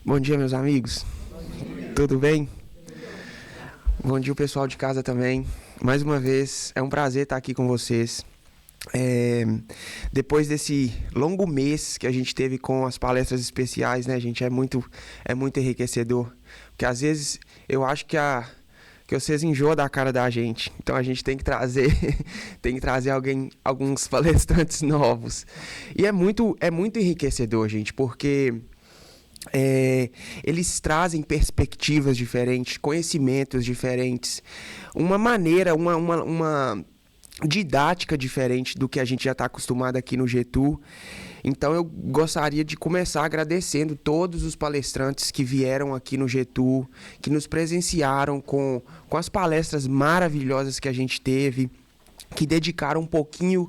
Bom dia, meus amigos. Tudo bem? Bom dia, o pessoal de casa também. Mais uma vez, é um prazer estar aqui com vocês. É, Depois desse longo mês que a gente teve com as palestras especiais, né, gente? É muito enriquecedor. Porque às vezes eu acho que vocês enjoam da cara da gente. Então a gente tem que trazer, tem que trazer alguns palestrantes novos. E é muito enriquecedor, gente, porque eles trazem perspectivas diferentes, conhecimentos diferentes, uma maneira, uma didática diferente do que a gente já está acostumado aqui no Getu. Então eu gostaria de começar agradecendo todos os palestrantes que vieram aqui no Getu, que nos presenciaram com as palestras maravilhosas que a gente teve, que dedicaram um pouquinho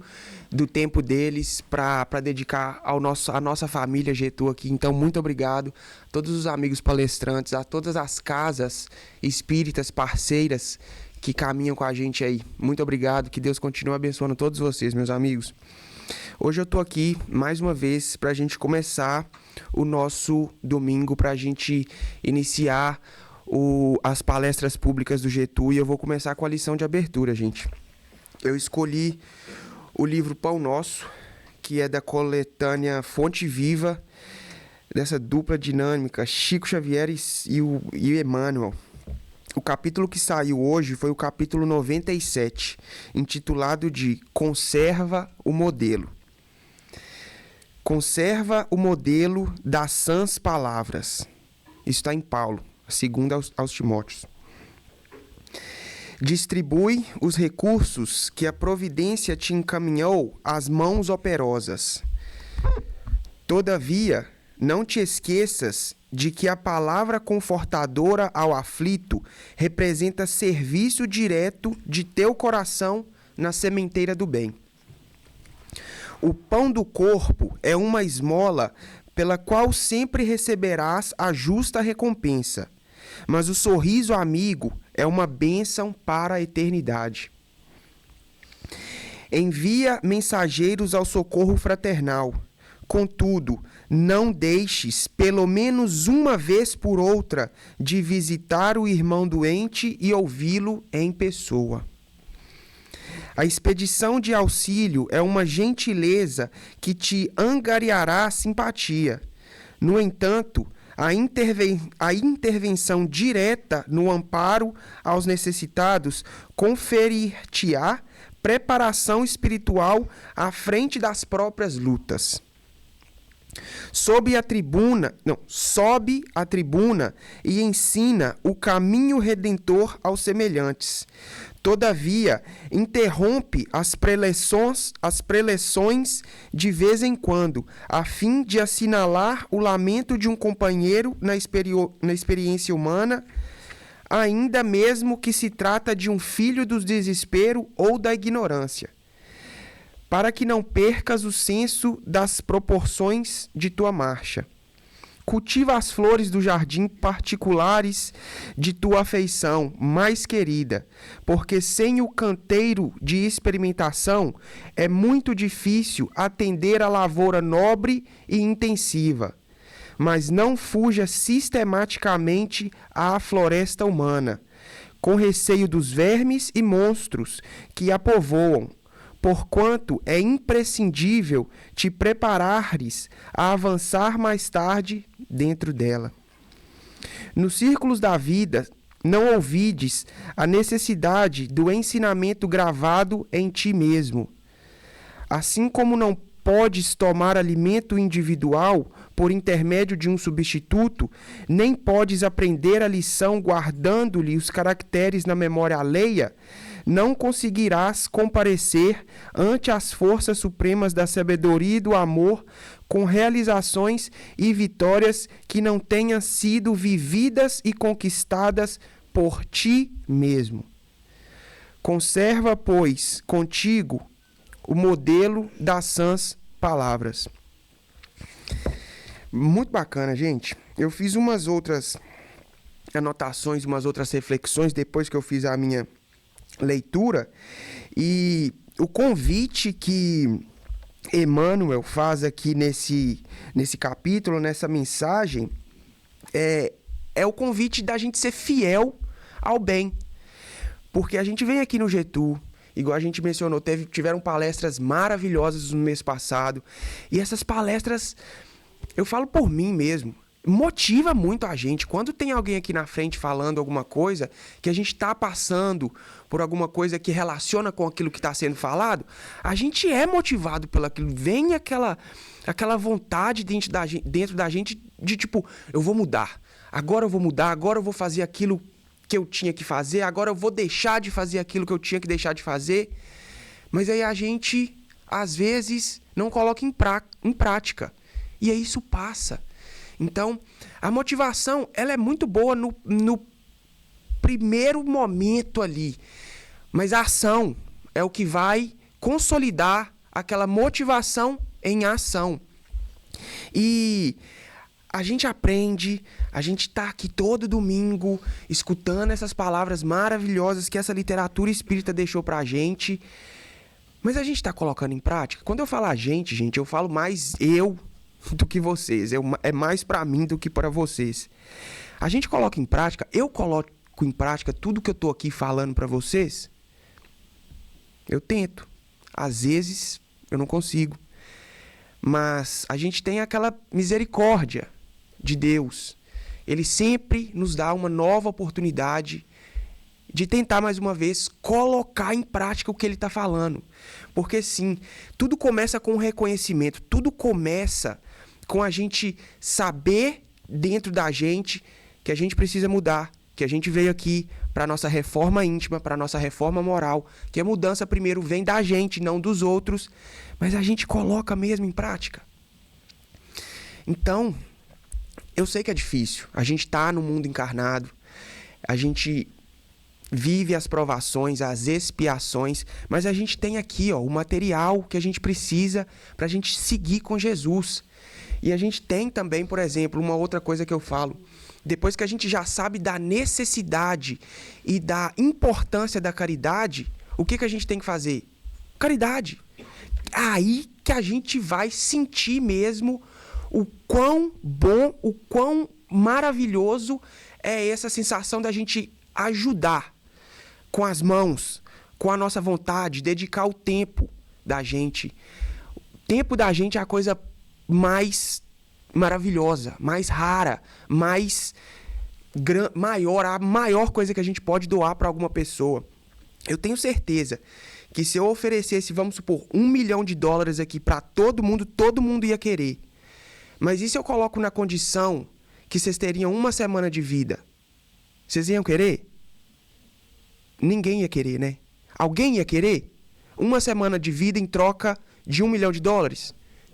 do tempo deles para dedicar à nossa família Getu aqui. Então, muito obrigado a todos os amigos palestrantes, a todas as casas espíritas parceiras que caminham com a gente aí. Muito obrigado, que Deus continue abençoando todos vocês, meus amigos. Hoje eu tô aqui, mais uma vez, para a gente começar o nosso domingo, para a gente iniciar as palestras públicas do Getu, e eu vou começar com a lição de abertura, gente. Eu escolhi o livro Pão Nosso, que é da coletânea Fonte Viva, dessa dupla dinâmica, Chico Xavier e o Emmanuel. O capítulo que saiu hoje foi o capítulo 97, intitulado de Conserva o Modelo. Conserva o modelo das sãs palavras. Isso está em Paulo, segundo aos Timóteos. Distribui os recursos que a providência te encaminhou às mãos operosas. Todavia, não te esqueças de que a palavra confortadora ao aflito representa serviço direto de teu coração na sementeira do bem. O pão do corpo é uma esmola pela qual sempre receberás a justa recompensa, mas o sorriso amigo é uma bênção para a eternidade. Envia mensageiros ao socorro fraternal. Contudo, não deixes, pelo menos uma vez por outra, de visitar o irmão doente e ouvi-lo em pessoa. A expedição de auxílio é uma gentileza que te angariará simpatia. No entanto, a intervenção direta no amparo aos necessitados conferir-te-á preparação espiritual à frente das próprias lutas. Sobe a tribuna e ensina o caminho redentor aos semelhantes. Todavia, interrompe as preleções de vez em quando, a fim de assinalar o lamento de um companheiro na experiência humana, ainda mesmo que se trata de um filho do desespero ou da ignorância, para que não percas o senso das proporções de tua marcha. Cultiva as flores do jardim particulares de tua afeição mais querida, porque sem o canteiro de experimentação é muito difícil atender à lavoura nobre e intensiva. Mas não fuja sistematicamente à floresta humana, com receio dos vermes e monstros que a povoam, porquanto é imprescindível te preparares a avançar mais tarde dentro dela. Nos círculos da vida, não ouvides a necessidade do ensinamento gravado em ti mesmo. Assim como não podes tomar alimento individual por intermédio de um substituto, nem podes aprender a lição guardando-lhe os caracteres na memória alheia, não conseguirás comparecer ante as forças supremas da sabedoria e do amor com realizações e vitórias que não tenham sido vividas e conquistadas por ti mesmo. Conserva, pois, contigo o modelo das sãs palavras. Muito bacana, gente. Eu fiz umas outras anotações, umas outras reflexões depois que eu fiz a minha leitura, e o convite que Emmanuel faz aqui nesse capítulo, nessa mensagem, é o convite da gente ser fiel ao bem. Porque a gente vem aqui no Getú, igual a gente mencionou, tiveram palestras maravilhosas no mês passado. E essas palestras, eu falo por mim mesmo, motiva muito a gente. Quando tem alguém aqui na frente falando alguma coisa, que a gente está passando por alguma coisa que relaciona com aquilo que está sendo falado, a gente é motivado por aquilo. Vem aquela vontade dentro da gente de tipo, eu vou mudar. Agora eu vou mudar, agora eu vou fazer aquilo que eu tinha que fazer, agora eu vou deixar de fazer aquilo que eu tinha que deixar de fazer. Mas aí a gente, às vezes, não coloca em prática. E aí isso passa. Então, a motivação, ela é muito boa no primeiro momento ali. Mas a ação é o que vai consolidar aquela motivação em ação. E a gente aprende, a gente tá aqui todo domingo escutando essas palavras maravilhosas que essa literatura espírita deixou pra gente. Mas a gente tá colocando em prática? Quando eu falo a gente, eu falo mais eu do que vocês. É mais pra mim do que pra vocês. A gente coloca em prática, eu coloco em prática tudo que eu tô aqui falando pra vocês? Eu tento. Às vezes eu não consigo. Mas a gente tem aquela misericórdia de Deus. Ele sempre nos dá uma nova oportunidade de tentar mais uma vez colocar em prática o que ele está falando. Porque sim, tudo começa com o reconhecimento, tudo começa com a gente saber dentro da gente que a gente precisa mudar, que a gente veio aqui para a nossa reforma íntima, para a nossa reforma moral, que a mudança primeiro vem da gente, não dos outros, mas a gente coloca mesmo em prática. Então, eu sei que é difícil, a gente está no mundo encarnado, a gente vive as provações, as expiações, mas a gente tem aqui o material que a gente precisa para a gente seguir com Jesus. E a gente tem também, por exemplo, uma outra coisa que eu falo, depois que a gente já sabe da necessidade e da importância da caridade, o que a gente tem que fazer? Caridade. Aí que a gente vai sentir mesmo o quão bom, o quão maravilhoso é essa sensação da gente ajudar com as mãos, com a nossa vontade, dedicar o tempo da gente. O tempo da gente é a coisa mais maravilhosa, mais rara, maior, a maior coisa que a gente pode doar para alguma pessoa. Eu tenho certeza que se eu oferecesse, vamos supor, $1 milhão aqui para todo mundo ia querer. Mas e se eu coloco na condição que vocês teriam 1 semana de vida? Vocês iam querer? Ninguém ia querer, né? Alguém ia querer? 1 semana de vida em troca de $1 milhão?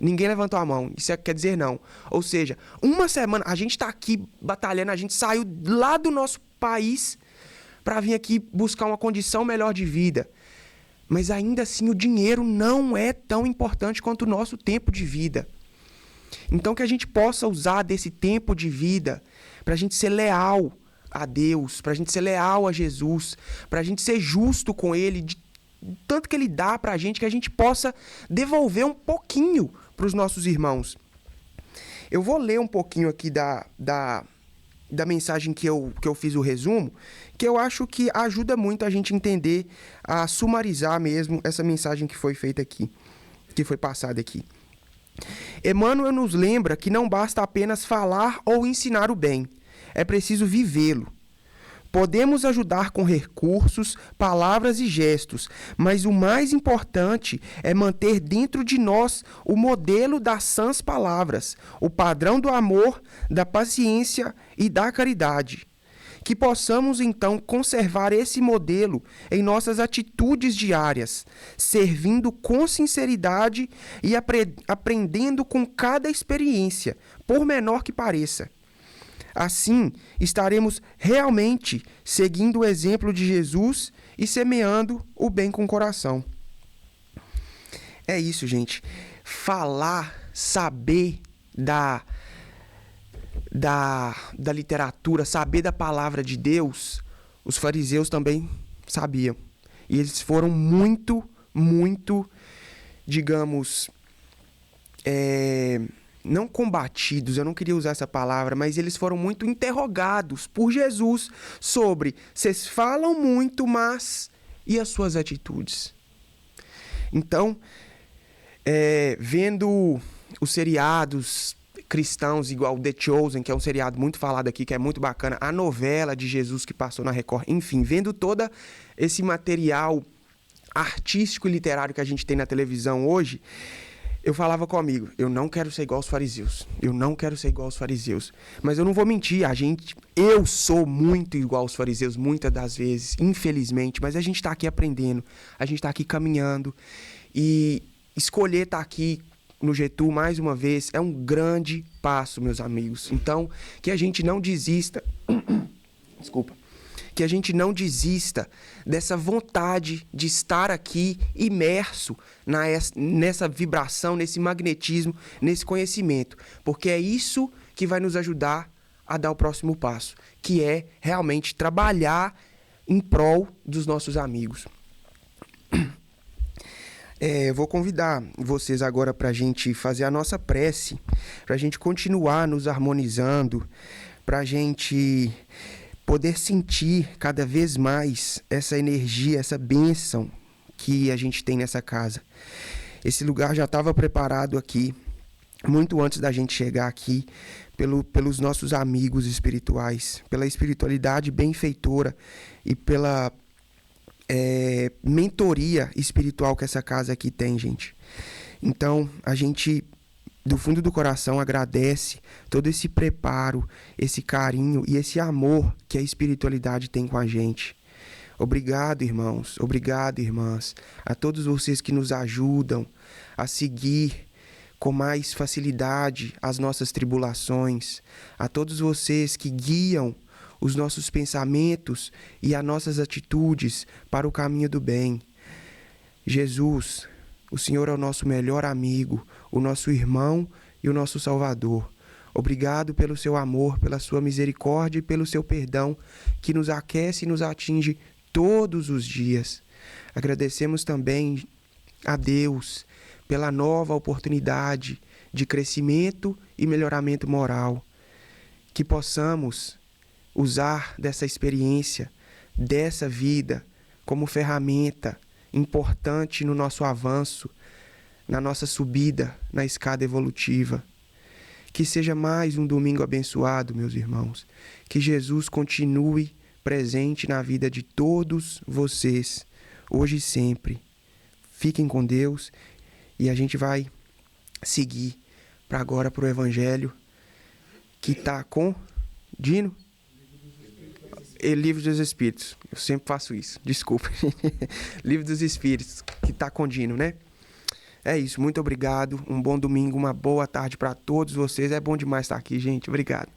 Ninguém levantou a mão. Isso quer dizer não. Ou seja, 1 semana, a gente está aqui batalhando, a gente saiu lá do nosso país para vir aqui buscar uma condição melhor de vida. Mas ainda assim o dinheiro não é tão importante quanto o nosso tempo de vida. Então que a gente possa usar desse tempo de vida para a gente ser leal a Deus, para a gente ser leal a Jesus, para a gente ser justo com Ele, de tanto que Ele dá para a gente, que a gente possa devolver um pouquinho para os nossos irmãos. Eu vou ler um pouquinho aqui da mensagem que eu fiz o resumo, que eu acho que ajuda muito a gente entender, a sumarizar mesmo essa mensagem que foi feita aqui, que foi passada aqui. Emmanuel nos lembra que não basta apenas falar ou ensinar o bem, é preciso vivê-lo. Podemos ajudar com recursos, palavras e gestos, mas o mais importante é manter dentro de nós o modelo das sãs palavras, o padrão do amor, da paciência e da caridade. Que possamos, então, conservar esse modelo em nossas atitudes diárias, servindo com sinceridade e aprendendo com cada experiência, por menor que pareça. Assim, estaremos realmente seguindo o exemplo de Jesus e semeando o bem com o coração. É isso, gente. Falar, saber da literatura, saber da palavra de Deus, os fariseus também sabiam. E eles foram muito, digamos, não combatidos, eu não queria usar essa palavra, mas eles foram muito interrogados por Jesus sobre: vocês falam muito, mas e as suas atitudes? Então, vendo os seriados cristãos, igual The Chosen, que é um seriado muito falado aqui, que é muito bacana, a novela de Jesus que passou na Record, enfim, vendo todo esse material artístico e literário que a gente tem na televisão hoje, eu falava comigo: eu não quero ser igual aos fariseus, eu não quero ser igual aos fariseus. Mas eu não vou mentir, eu sou muito igual aos fariseus, muitas das vezes, infelizmente, mas a gente está aqui aprendendo, a gente está aqui caminhando, e escolher estar aqui no Getú mais uma vez é um grande passo, meus amigos. Então, que a gente não desista, desculpa, que a gente não desista dessa vontade de estar aqui imerso nessa vibração, nesse magnetismo, nesse conhecimento, porque é isso que vai nos ajudar a dar o próximo passo, que é realmente trabalhar em prol dos nossos amigos. Eu vou convidar vocês agora para a gente fazer a nossa prece, para a gente continuar nos harmonizando, para a gente poder sentir cada vez mais essa energia, essa bênção que a gente tem nessa casa. Esse lugar já estava preparado aqui, muito antes da gente chegar aqui, pelos nossos amigos espirituais, pela espiritualidade benfeitora e pela mentoria espiritual que essa casa aqui tem, gente. Então, a gente, do fundo do coração, agradece todo esse preparo, esse carinho e esse amor que a espiritualidade tem com a gente. Obrigado, irmãos. Obrigado, irmãs. A todos vocês que nos ajudam a seguir com mais facilidade as nossas tribulações. A todos vocês que guiam os nossos pensamentos e as nossas atitudes para o caminho do bem. Jesus, o Senhor é o nosso melhor amigo, o nosso irmão e o nosso Salvador. Obrigado pelo seu amor, pela sua misericórdia e pelo seu perdão, que nos aquece e nos atinge todos os dias. Agradecemos também a Deus pela nova oportunidade de crescimento e melhoramento moral. Que possamos usar dessa experiência, dessa vida, como ferramenta importante no nosso avanço, na nossa subida na escada evolutiva. Que seja mais um domingo abençoado, meus irmãos. Que Jesus continue presente na vida de todos vocês, hoje e sempre. Fiquem com Deus e a gente vai seguir para agora para o Evangelho, que está com Dino? Livro dos Espíritos. Eu sempre faço isso. Desculpa. Livro dos Espíritos, que está com Dino, né? É isso. Muito obrigado. Um bom domingo, uma boa tarde para todos vocês. É bom demais estar aqui, gente. Obrigado.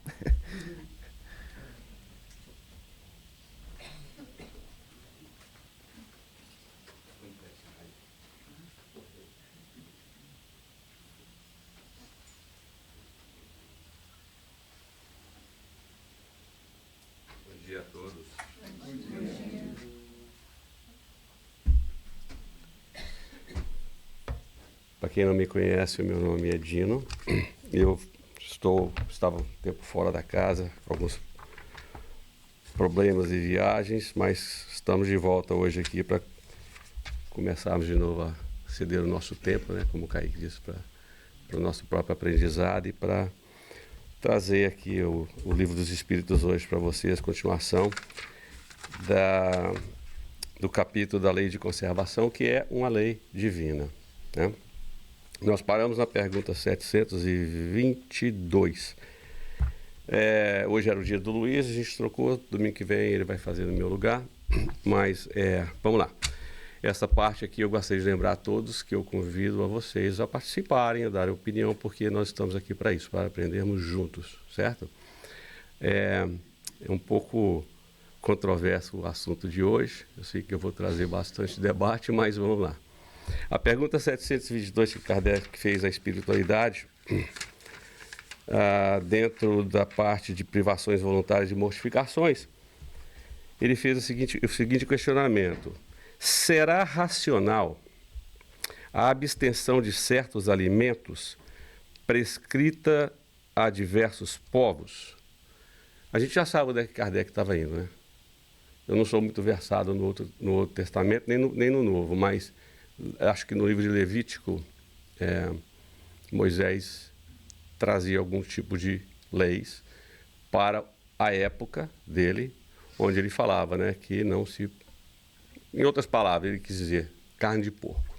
Bom dia a todos. Para quem não me conhece, o meu nome é Dino. Eu estava um tempo fora da casa, com alguns problemas de viagens, mas estamos de volta hoje aqui para começarmos de novo a ceder o nosso tempo, né, como o Kaique disse, para o nosso próprio aprendizado e para trazer aqui o Livro dos Espíritos hoje para vocês, continuação do capítulo da Lei de Conservação, que é uma lei divina, né? Nós paramos na pergunta 722. Hoje era o dia do Luiz, a gente trocou, domingo que vem ele vai fazer no meu lugar, mas vamos lá. Essa parte aqui eu gostaria de lembrar a todos que eu convido a vocês a participarem, a darem opinião, porque nós estamos aqui para isso, para aprendermos juntos, certo? É um pouco controverso o assunto de hoje, eu sei que eu vou trazer bastante debate, mas vamos lá. A pergunta 722 que Kardec fez à espiritualidade, dentro da parte de privações voluntárias e mortificações, ele fez o seguinte questionamento: será racional a abstenção de certos alimentos prescrita a diversos povos. A gente já sabe onde é que Kardec estava indo, né? Eu não sou muito versado no Outro Testamento, nem no Novo, mas acho que no livro de Levítico, Moisés trazia algum tipo de leis para a época dele, onde ele falava, né, que não se... Em outras palavras, ele quis dizer carne de porco,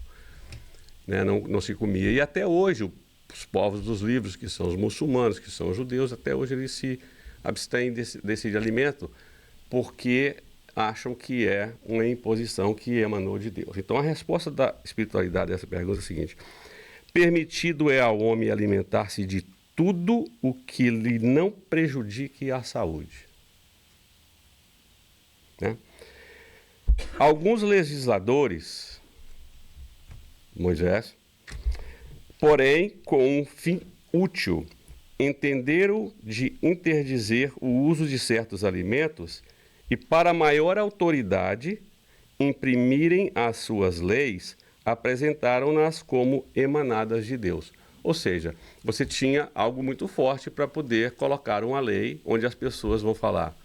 né, não se comia. E até hoje, os povos dos livros, que são os muçulmanos, que são os judeus, até hoje eles se abstêm desse alimento, porque acham que é uma imposição que emanou de Deus. Então, a resposta da espiritualidade a essa pergunta é a seguinte: permitido é ao homem alimentar-se de tudo o que lhe não prejudique a saúde. Né? Alguns legisladores, Moisés, porém, com um fim útil, entenderam de interdizer o uso de certos alimentos e, para maior autoridade, imprimirem as suas leis, apresentaram-nas como emanadas de Deus. Ou seja, você tinha algo muito forte para poder colocar uma lei onde as pessoas vão falar: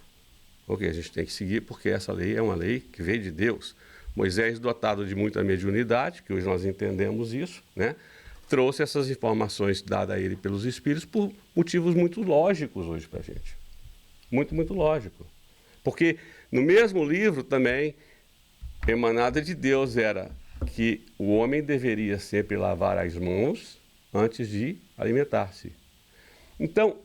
ok, a gente tem que seguir porque essa lei é uma lei que veio de Deus. Moisés, dotado de muita mediunidade, que hoje nós entendemos isso, né, trouxe essas informações dadas a ele pelos Espíritos por motivos muito lógicos hoje para a gente. Muito, muito lógico. Porque no mesmo livro também, emanada de Deus era que o homem deveria sempre lavar as mãos antes de alimentar-se. Então,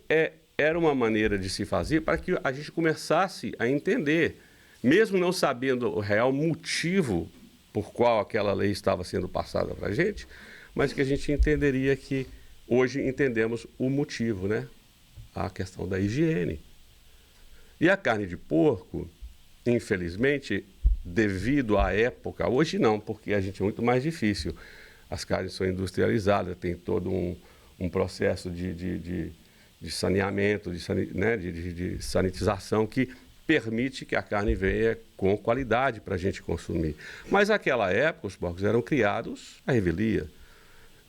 era uma maneira de se fazer para que a gente começasse a entender, mesmo não sabendo o real motivo por qual aquela lei estava sendo passada para a gente, mas que a gente entenderia que hoje entendemos o motivo, né? A questão da higiene. E a carne de porco, infelizmente, devido à época, hoje não, porque a gente é muito mais difícil. As carnes são industrializadas, tem todo um processo de saneamento, de sanitização que permite que a carne venha com qualidade para a gente consumir. Mas naquela época os porcos eram criados à revelia.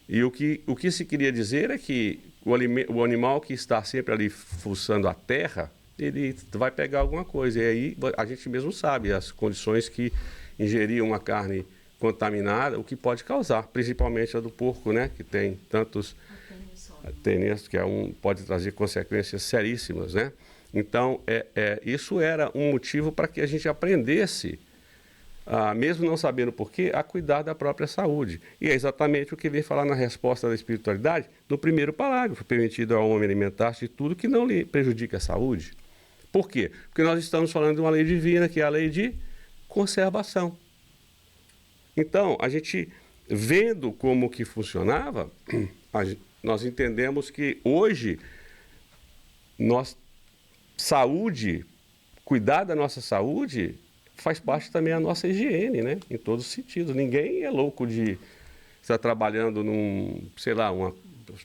E o que se queria dizer é que o animal que está sempre ali fuçando a terra, ele vai pegar alguma coisa. E aí a gente mesmo sabe as condições que ingerir uma carne contaminada, o que pode causar, principalmente a do porco, né, que tem tantos tênis, que pode trazer consequências seríssimas, né? Então, isso era um motivo para que a gente aprendesse, mesmo não sabendo porquê, a cuidar da própria saúde. E é exatamente o que vem falar na resposta da espiritualidade, no primeiro parágrafo: permitido ao homem alimentar-se de tudo que não lhe prejudique a saúde. Por quê? Porque nós estamos falando de uma lei divina, que é a lei de conservação. Então, a gente vendo como que funcionava, nós entendemos que hoje, cuidar da nossa saúde faz parte também da nossa higiene, né? Em todos os sentidos. Ninguém é louco de estar trabalhando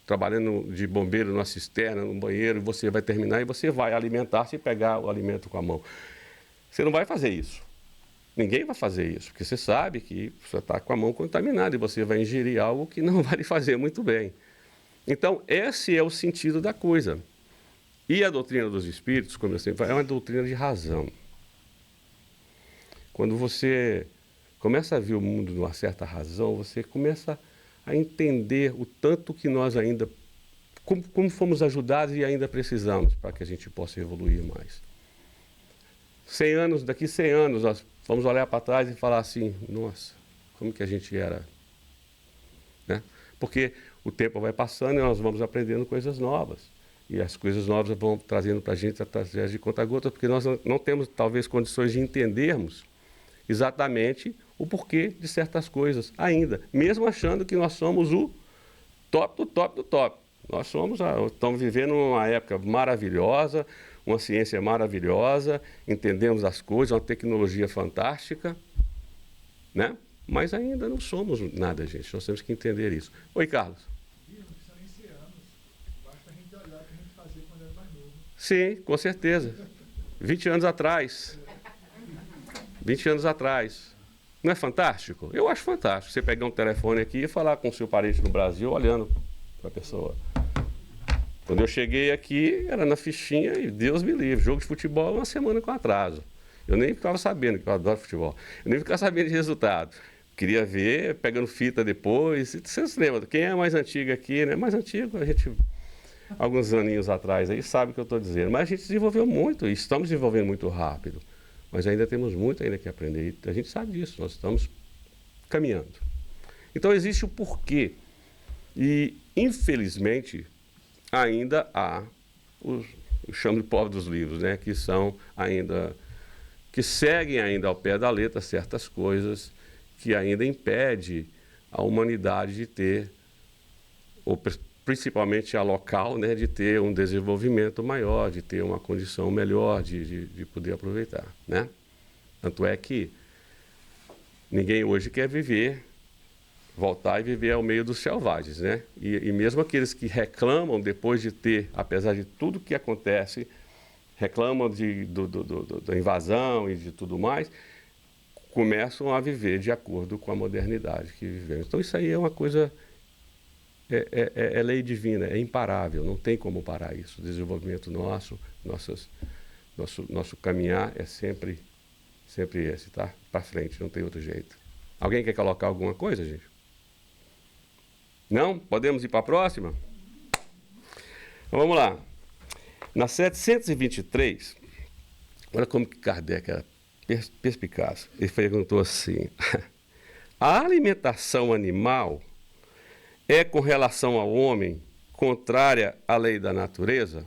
trabalhando de bombeiro numa cisterna, num banheiro, e você vai terminar e você vai alimentar-se e pegar o alimento com a mão. Você não vai fazer isso. Ninguém vai fazer isso, porque você sabe que você está com a mão contaminada e você vai ingerir algo que não vai lhe fazer muito bem. Então, esse é o sentido da coisa. E a doutrina dos espíritos, como eu sempre falo, é uma doutrina de razão. Quando você começa a ver o mundo numa certa razão, você começa a entender o tanto que nós ainda, como fomos ajudados e ainda precisamos para que a gente possa evoluir mais. Daqui 100 anos, nós vamos olhar para trás e falar assim: nossa, como que a gente era? Né? Porque o tempo vai passando e nós vamos aprendendo coisas novas. E as coisas novas vão trazendo para a gente através de conta-gota, porque nós não temos, talvez, condições de entendermos exatamente o porquê de certas coisas ainda, mesmo achando que nós somos o top do top do top. Nós estamos vivendo uma época maravilhosa, uma ciência maravilhosa, entendemos as coisas, uma tecnologia fantástica, né? Mas ainda não somos nada, gente. Nós temos que entender isso. Oi, Carlos. Não precisa nem ser anos. Basta a gente olhar o que a gente fazia quando era mais novo. Sim, com certeza. 20 anos atrás. 20 anos atrás. Não é fantástico? Eu acho fantástico. Você pegar um telefone aqui e falar com o seu parente no Brasil olhando para a pessoa. Quando eu cheguei aqui, era na fichinha e Deus me livre, jogo de futebol uma semana com atraso. Eu nem ficava sabendo, que eu adoro futebol, eu nem ficava sabendo de resultado. Queria ver, pegando fita depois. Você se lembra? Quem é mais antigo aqui, né? Mais antigo, a gente, alguns aninhos atrás, aí sabe o que eu estou dizendo. Mas a gente desenvolveu muito, e estamos desenvolvendo muito rápido. Mas ainda temos muito ainda que aprender, e a gente sabe disso, nós estamos caminhando. Então existe o porquê. E, infelizmente, ainda há, eu chamo de povo dos livros, né? Que são ainda, que seguem ainda ao pé da letra certas coisas que ainda impede a humanidade de ter, ou principalmente a local, né, de ter um desenvolvimento maior, de ter uma condição melhor de poder aproveitar, né? Tanto é que ninguém hoje quer voltar e viver ao meio dos selvagens, né? E mesmo aqueles que reclamam depois de ter, apesar de tudo que acontece, reclamam da invasão e de tudo mais, começam a viver de acordo com a modernidade que vivemos. Então isso aí é uma coisa, é lei divina, é imparável, não tem como parar isso. O desenvolvimento nosso caminhar é sempre esse, tá? Para frente, não tem outro jeito. Alguém quer colocar alguma coisa, gente? Não? Podemos ir para a próxima? Então vamos lá. Na 723, olha como que Kardec era perspicaz. Ele perguntou assim: a alimentação animal é com relação ao homem contrária à lei da natureza?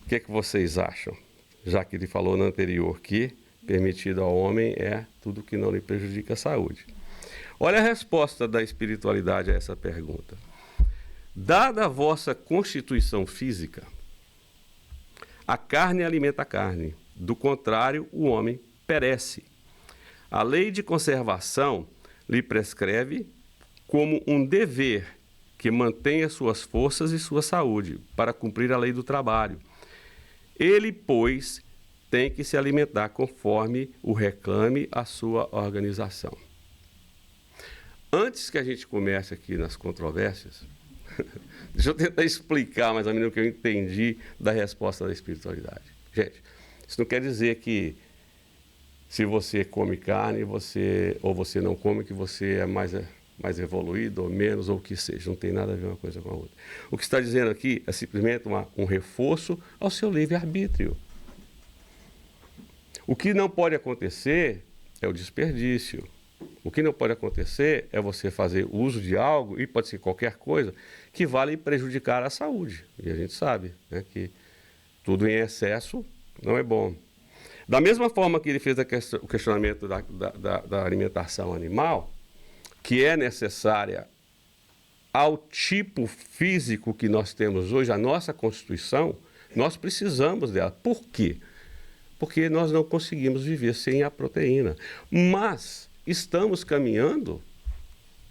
O que vocês acham? Já que ele falou no anterior que permitido ao homem é tudo que não lhe prejudica a saúde. Olha a resposta da espiritualidade a essa pergunta. Dada a vossa constituição física, a carne alimenta a carne, do contrário, o homem perece. A lei de conservação lhe prescreve como um dever que mantenha suas forças e sua saúde para cumprir a lei do trabalho. Ele, pois, tem que se alimentar conforme o reclame a sua organização. Antes que a gente comece aqui nas controvérsias, deixa eu tentar explicar mais ou menos o que eu entendi da resposta da espiritualidade. Gente, isso não quer dizer que se você come carne, ou você não come, que você é mais evoluído ou menos, ou o que seja. Não tem nada a ver uma coisa com a outra. O que está dizendo aqui é simplesmente um reforço ao seu livre-arbítrio. O que não pode acontecer é o desperdício. O que não pode acontecer é você fazer uso de algo, e pode ser qualquer coisa, que vale prejudicar a saúde. E a gente sabe, né, que tudo em excesso não é bom. Da mesma forma que ele fez o questionamento da alimentação animal, que é necessária ao tipo físico que nós temos hoje, a nossa Constituição, nós precisamos dela. Por quê? Porque nós não conseguimos viver sem a proteína. Mas estamos caminhando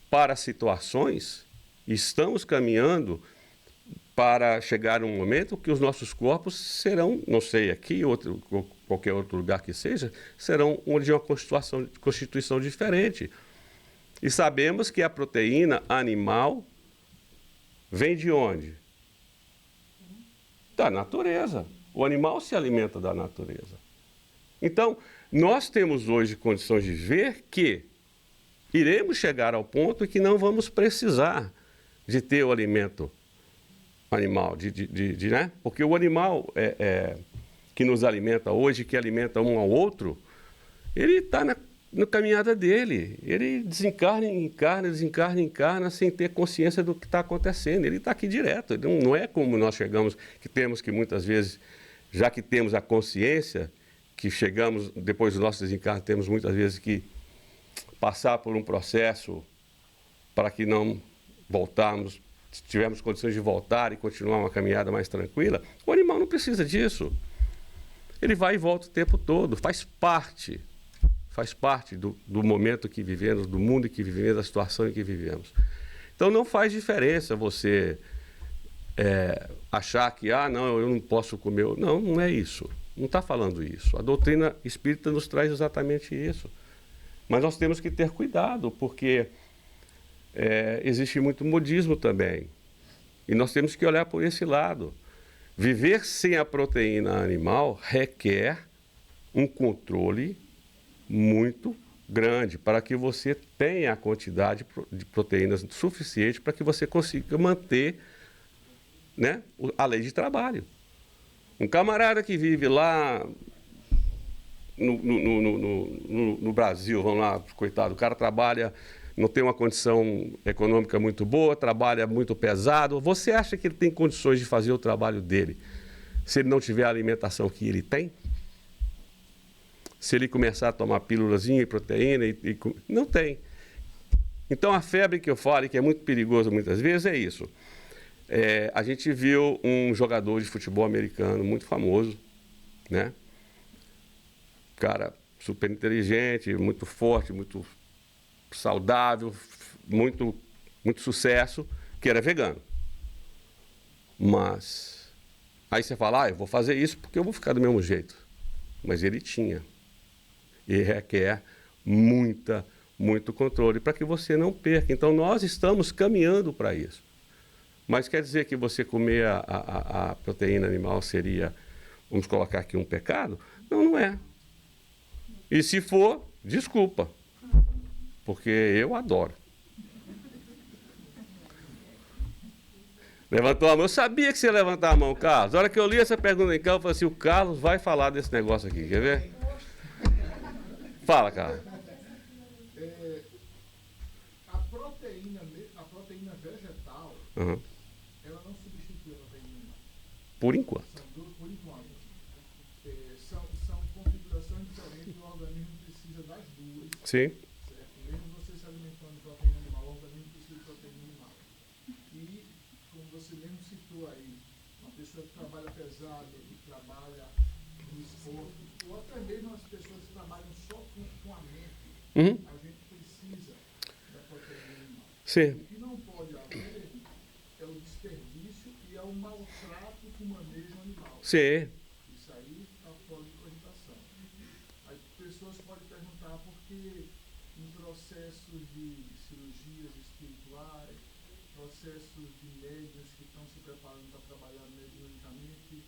para situações, estamos caminhando para chegar um momento que os nossos corpos serão, não sei, aqui, qualquer outro lugar que seja, serão de uma constituição diferente. E sabemos que a proteína animal vem de onde? Da natureza. O animal se alimenta da natureza. Então, nós temos hoje condições de ver que iremos chegar ao ponto que não vamos precisar de ter o alimento animal, né? Porque o animal que nos alimenta hoje, que alimenta um ao outro, ele está na caminhada dele. Ele desencarna, encarna, sem ter consciência do que está acontecendo. Ele está aqui direto. Não é como nós chegamos, que temos que muitas vezes, já que temos a consciência, que chegamos, depois do nosso desencarne, temos muitas vezes que passar por um processo para que não voltarmos, se tivermos condições de voltar e continuar uma caminhada mais tranquila. O animal não precisa disso. Ele vai e volta o tempo todo, faz parte do momento que vivemos, do mundo em que vivemos, da situação em que vivemos. Então não faz diferença você achar que, não, eu não posso comer. Não, não é isso. Não está falando isso. A doutrina espírita nos traz exatamente isso. Mas nós temos que ter cuidado, porque existe muito modismo também. E nós temos que olhar por esse lado. Viver sem a proteína animal requer um controle muito grande para que você tenha a quantidade de proteínas suficiente para que você consiga manter, né, a lei de trabalho. Um camarada que vive lá no Brasil, vamos lá, coitado, o cara trabalha, não tem uma condição econômica muito boa, trabalha muito pesado. Você acha que ele tem condições de fazer o trabalho dele se ele não tiver a alimentação que ele tem? Se ele começar a tomar pílulazinha e proteína, não tem. Então, a febre que eu falo, que é muito perigoso muitas vezes, é isso. A gente viu um jogador de futebol americano muito famoso, né? Cara super inteligente, muito forte, muito saudável, muito sucesso, que era vegano. Mas aí você fala, eu vou fazer isso porque eu vou ficar do mesmo jeito. Mas ele tinha. E requer muito controle para que você não perca. Então, nós estamos caminhando para isso. Mas quer dizer que você comer a proteína animal seria, vamos colocar aqui, um pecado? Não, não é. E se for, desculpa, porque eu adoro. Levantou a mão. Eu sabia que você ia levantar a mão, Carlos. Na hora que eu li essa pergunta em campo, eu falei assim, o Carlos vai falar desse negócio aqui, quer ver? Fala, Carlos. A proteína vegetal, Uhum. ela não substitui a proteína animal. Por enquanto. Por enquanto. São configurações diferentes, o organismo precisa das duas. Sim. Certo? Mesmo você se alimentando de proteína animal, o organismo precisa de proteína animal. E, como você mesmo citou aí, uma pessoa que trabalha pesado, que trabalha no esporte, ou até mesmo as pessoas que trabalham só com a mente, Uhum. a gente precisa da proteína animal. Sim. O que não pode haver é o desperdício e é o maltrato com o manejo animal. Sim. Isso aí está fora de cogitação. As pessoas podem perguntar por que em processos de cirurgias espirituais, processos de médiuns que estão se preparando para trabalhar mediunicamente,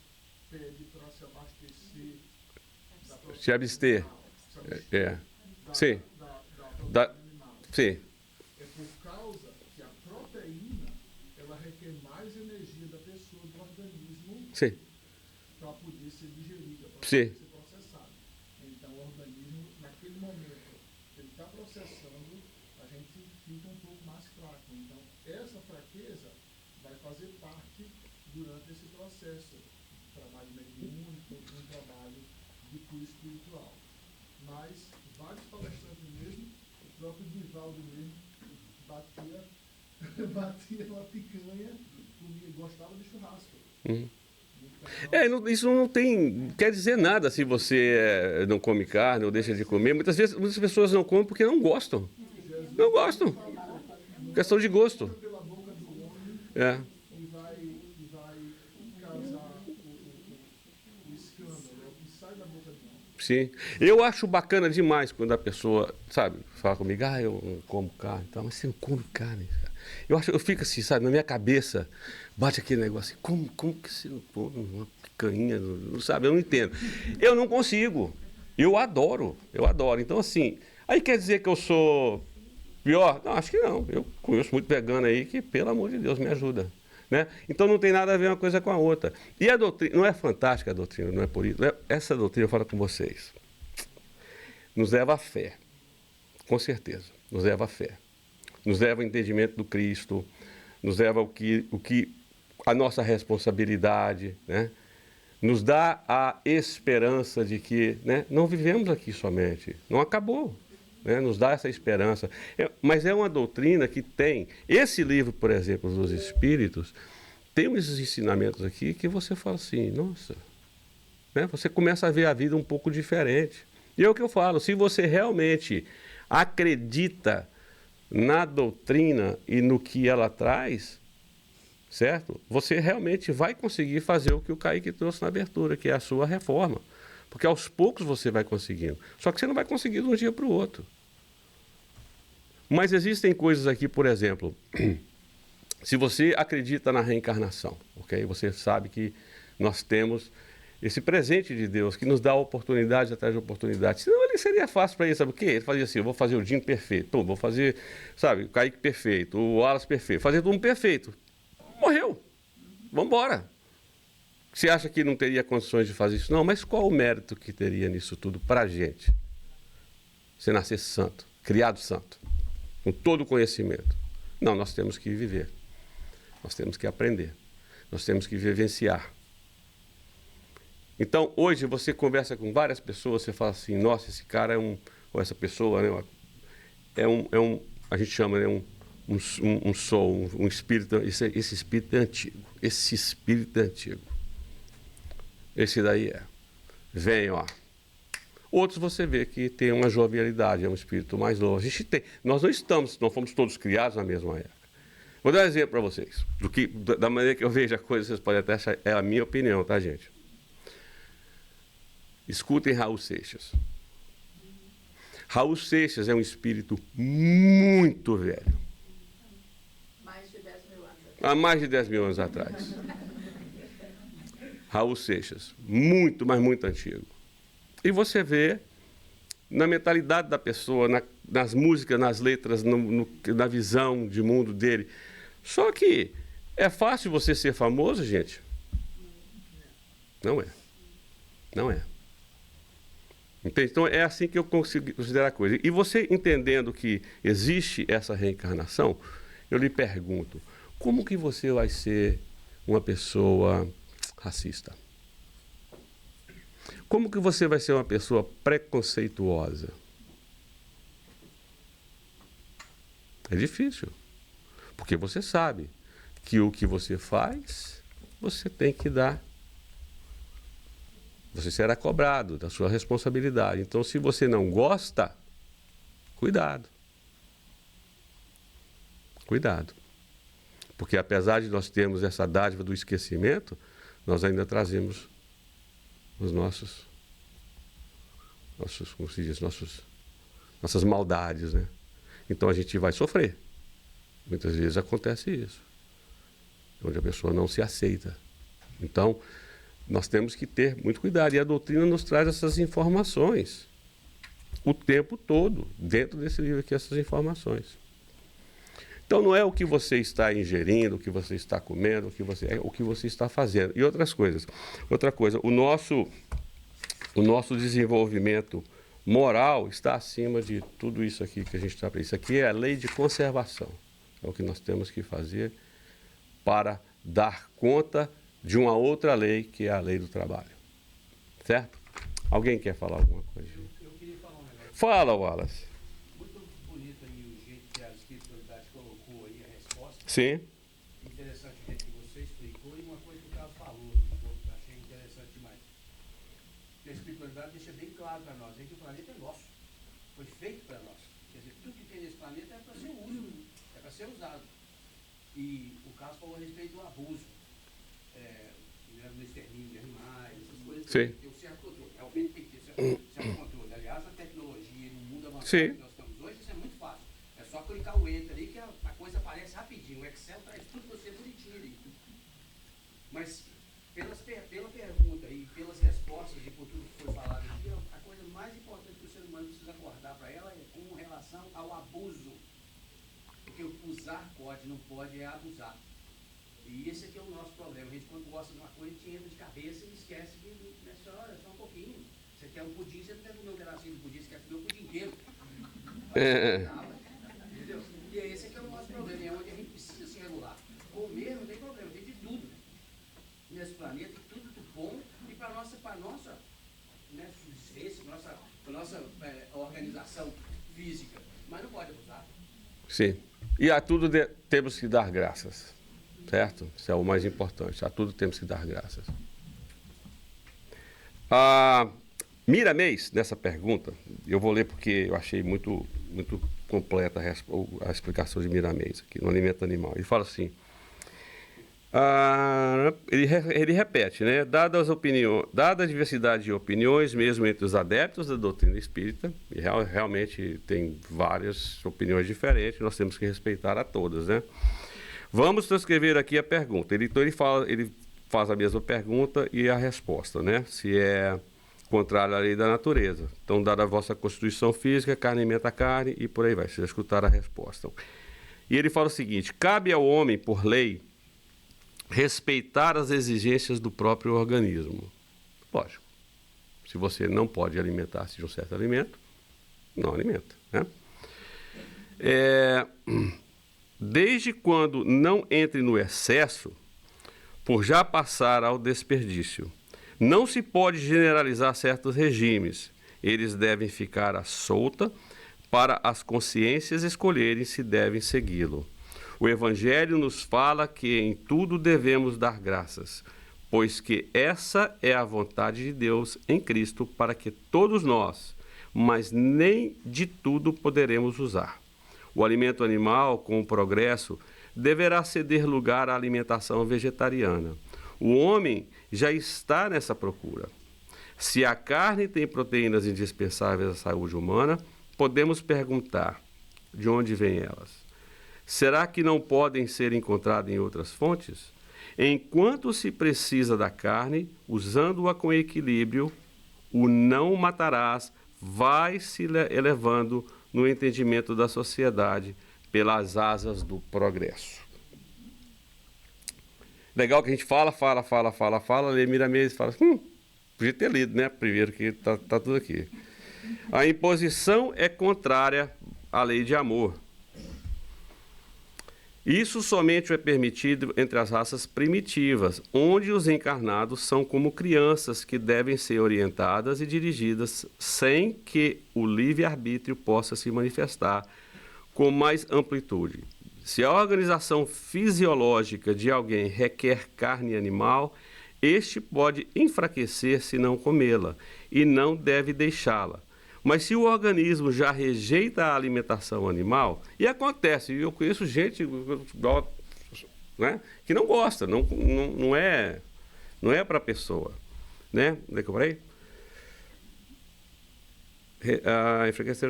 pede para se abastecer da proteína Se abster. animal, se abster Sim. da Da- proteína animal. Sim. É por causa que a proteína, ela requer mais energia da pessoa, do organismo, Sim. para poder ser digerida, para Sim. poder ser processada. Então, o organismo, naquele momento, ele está processando, a gente fica um pouco mais fraco. Então, essa fraqueza vai fazer parte durante esse processo de trabalho mediúnico, de um trabalho de cura espiritual. Mas, vários palestrantes mesmo, o próprio Divaldo mesmo, batia uma picanha, comia, gostava de churrasco. Uhum. Então, Isso não quer dizer nada se você não come carne ou deixa de comer. Muitas pessoas não comem porque não gostam. Não gostam. Questão de gosto. pela boca do homem É. e vai causar o escândalo, é o que sai da boca do homem. Sim. Eu acho bacana demais quando a pessoa, sabe, fala comigo, eu não como carne, tá? Mas você não come carne, cara. Eu fico assim, sabe, na minha cabeça, bate aquele negócio assim, como que você não come uma picanha, não sabe? Eu não entendo. Eu não consigo. Eu adoro. Então, assim, aí quer dizer que eu sou pior? Não, acho que não. Eu conheço muito vegano aí que, pelo amor de Deus, me ajuda. Né? Então não tem nada a ver uma coisa com a outra. E a doutrina, não é fantástica a doutrina, não é por isso. Essa doutrina, eu falo com vocês, nos leva à fé, com certeza, nos leva à fé. Nos leva ao entendimento do Cristo, nos leva ao que a nossa responsabilidade, né? Nos dá a esperança de que, né, não vivemos aqui somente, não acabou. Né, nos dá essa esperança. Mas é uma doutrina que tem. Esse livro, por exemplo, dos Espíritos, tem uns ensinamentos aqui que você fala assim, nossa, né, você começa a ver a vida um pouco diferente. E é o que eu falo, se você realmente acredita na doutrina e no que ela traz, certo? Você realmente vai conseguir fazer o que o Kaique trouxe na abertura, que é a sua reforma. Porque aos poucos você vai conseguindo. Só que você não vai conseguir de um dia para o outro. Mas existem coisas aqui, por exemplo, Se você acredita na reencarnação, ok? Você sabe que nós temos esse presente de Deus que nos dá oportunidade atrás de oportunidade. Senão ele seria fácil para ele, sabe o quê? Ele fazia assim, eu vou fazer o Dinho perfeito, pô, vou fazer, sabe, o Kaique perfeito, o Wallace perfeito, fazer todo mundo perfeito. Morreu. Vamos embora. Você acha que não teria condições de fazer isso? Não, mas qual o mérito que teria nisso tudo para a gente? Você nascer santo, criado santo, com todo o conhecimento. Não, nós temos que viver. Nós temos que aprender. Nós temos que vivenciar. Então, hoje você conversa com várias pessoas, você fala assim, nossa, esse cara é um, ou essa pessoa, né, a gente chama, né, um soul, um espírito, esse espírito é antigo. Esse espírito é antigo. Esse daí é. Vem, ó. Outros você vê que tem uma jovialidade, é um espírito mais novo. A gente tem. Nós não fomos todos criados na mesma época. Vou dar um exemplo para vocês. Da maneira que eu vejo a coisa, vocês podem até achar, é a minha opinião, tá, gente? Escutem Raul Seixas. Raul Seixas é um espírito muito velho. Mais de 10 mil anos atrás. Há mais de 10 mil anos atrás. Raul Seixas. Muito, mas muito antigo. E você vê na mentalidade da pessoa, nas músicas, nas letras, na visão de mundo dele. Só que é fácil você ser famoso, gente? Não é. Não é. Entende? Então é assim que eu consigo considerar a coisa. E você entendendo que existe essa reencarnação, eu lhe pergunto, como que você vai ser uma pessoa racista? Como que você vai ser uma pessoa preconceituosa? É difícil. Porque você sabe que o que você faz, você tem que dar. Você será cobrado da sua responsabilidade. Então, se você não gosta, cuidado. Cuidado. Porque apesar de nós termos essa dádiva do esquecimento, nós ainda trazemos os nossos como se diz, nossas maldades, né? Então a gente vai sofrer. Muitas vezes acontece isso, onde a pessoa não se aceita. Então, nós temos que ter muito cuidado. E a doutrina nos traz essas informações o tempo todo, dentro desse livro aqui, essas informações. Então, não é o que você está ingerindo, o que você está comendo, é o que você está fazendo. E outras coisas. Outra coisa, o nosso desenvolvimento moral está acima de tudo isso aqui que a gente está... Isso aqui é a lei de conservação. É o que nós temos que fazer para dar conta de uma outra lei, que é a lei do trabalho. Certo? Alguém quer falar alguma coisa? Eu queria falar um negócio. Fala, Wallace. Muito bonito aí o jeito que a espiritualidade colocou aí a resposta. Sim. Interessante o jeito que você explicou e uma coisa que o Carlos falou, que eu achei interessante demais. Que a espiritualidade deixa bem claro para nós, que o planeta é nosso. Foi feito para nós. Quer dizer, tudo que tem nesse planeta é para ser útil, é para ser usado. E o Carlos falou a respeito do abuso. No extermínio de animais, essas coisas. Sim. Tem um certo controle. Realmente tem que ter certo controle. Aliás, a tecnologia no mundo avançado Sim. que nós estamos hoje, isso é muito fácil. É só clicar o enter ali que a coisa aparece rapidinho. O Excel traz tudo para você bonitinho ali. Mas pela pergunta e pelas respostas e por tudo que foi falado aqui, a coisa mais importante que o ser humano precisa acordar para ela é com relação ao abuso. Porque usar pode, não pode é abusar. E esse aqui é o nosso problema. A gente, quando gosta de uma coisa, a gente entra de cabeça e esquece que é só um pouquinho. Você quer um pudim, você não quer comer um pedacinho do pudim, você quer comer o pudim inteiro. Entendeu? E esse aqui é o nosso problema, é onde a gente precisa se regular. Comer não tem problema, tem de tudo. Nesse planeta, tem tudo de bom e para nossa né, subsistência, para nossa organização física. Mas não pode abusar. Sim. E a tudo temos que dar graças. Certo? Isso é o mais importante. A tudo temos que dar graças. Miramês, nessa pergunta, eu vou ler porque eu achei muito, muito completa a explicação de Miramês aqui no Alimento Animal. Ele fala assim, ele repete, né? Dada a diversidade de opiniões, mesmo entre os adeptos da doutrina espírita, e realmente tem várias opiniões diferentes, nós temos que respeitar a todas, né? Vamos transcrever aqui a pergunta. Então ele faz a mesma pergunta e a resposta, né? Se é contrário à lei da natureza. Então, dada a vossa constituição física, carne alimenta a carne, e por aí vai. Vocês escutaram a resposta. E ele fala o seguinte: cabe ao homem, por lei, respeitar as exigências do próprio organismo. Lógico. Se você não pode alimentar-se de um certo alimento, não alimenta, né? Desde quando não entre no excesso, por já passar ao desperdício. Não se pode generalizar certos regimes. Eles devem ficar à solta para as consciências escolherem se devem segui-lo. O Evangelho nos fala que em tudo devemos dar graças, pois que essa é a vontade de Deus em Cristo para que todos nós, mas nem de tudo poderemos usar. O alimento animal, com o progresso, deverá ceder lugar à alimentação vegetariana. O homem já está nessa procura. Se a carne tem proteínas indispensáveis à saúde humana, podemos perguntar: de onde vêm elas? Será que não podem ser encontradas em outras fontes? Enquanto se precisa da carne, usando-a com equilíbrio, o não matarás vai se elevando no entendimento da sociedade pelas asas do progresso. Legal que a gente fala, lê Miramês e fala, podia ter lido, né? Primeiro que tá tudo aqui. A imposição é contrária à lei de amor. Isso somente é permitido entre as raças primitivas, onde os encarnados são como crianças que devem ser orientadas e dirigidas sem que o livre-arbítrio possa se manifestar com mais amplitude. Se a organização fisiológica de alguém requer carne animal, este pode enfraquecer se não comê-la e não deve deixá-la. Mas se o organismo já rejeita a alimentação animal, e acontece, eu conheço gente, né, que não gosta, não é para a pessoa, né? Onde é que eu parei? Enfraquecer.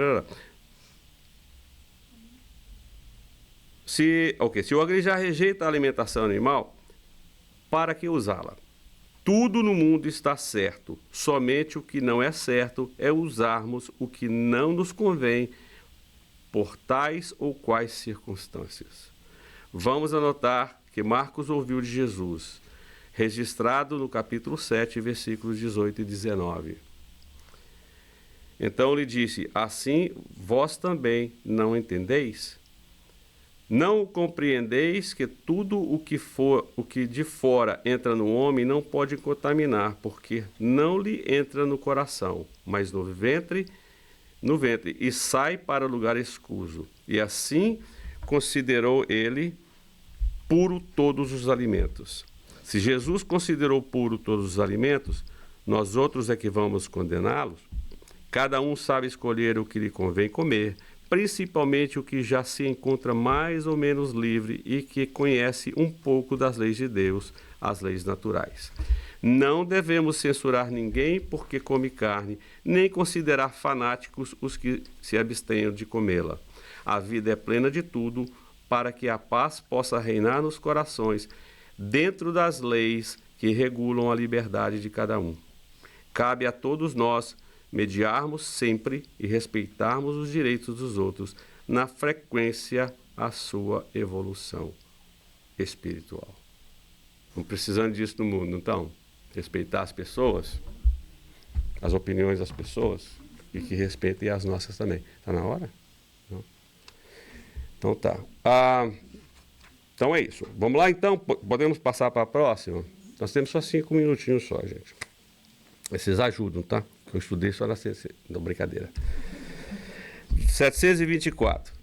Se o organismo já rejeita a alimentação animal, para que usá-la? Tudo no mundo está certo, somente o que não é certo é usarmos o que não nos convém por tais ou quais circunstâncias. Vamos anotar que Marcos ouviu de Jesus, registrado no capítulo 7, versículos 18 e 19. Então lhe disse: assim vós também não entendeis? Não compreendeis que tudo o que de fora entra no homem não pode contaminar, porque não lhe entra no coração, mas no ventre, e sai para lugar escuso. E assim considerou ele puro todos os alimentos. Se Jesus considerou puro todos os alimentos, nós outros é que vamos condená-los? Cada um sabe escolher o que lhe convém comer, principalmente o que já se encontra mais ou menos livre e que conhece um pouco das leis de Deus, as leis naturais. Não devemos censurar ninguém porque come carne, nem considerar fanáticos os que se abstenham de comê-la. A vida é plena de tudo, para que a paz possa reinar nos corações, dentro das leis que regulam a liberdade de cada um. Cabe a todos nós mediarmos sempre e respeitarmos os direitos dos outros na frequência à sua evolução espiritual. Estamos precisando disso no mundo, então? Respeitar as pessoas, as opiniões das pessoas, e que respeitem as nossas também. Está na hora? Não? Então tá. Então é isso. Vamos lá então? Podemos passar para a próxima? Nós temos só 5 minutinhos só, gente. Vocês ajudam, tá? Que eu estudei só na ciência. Não, brincadeira. 724.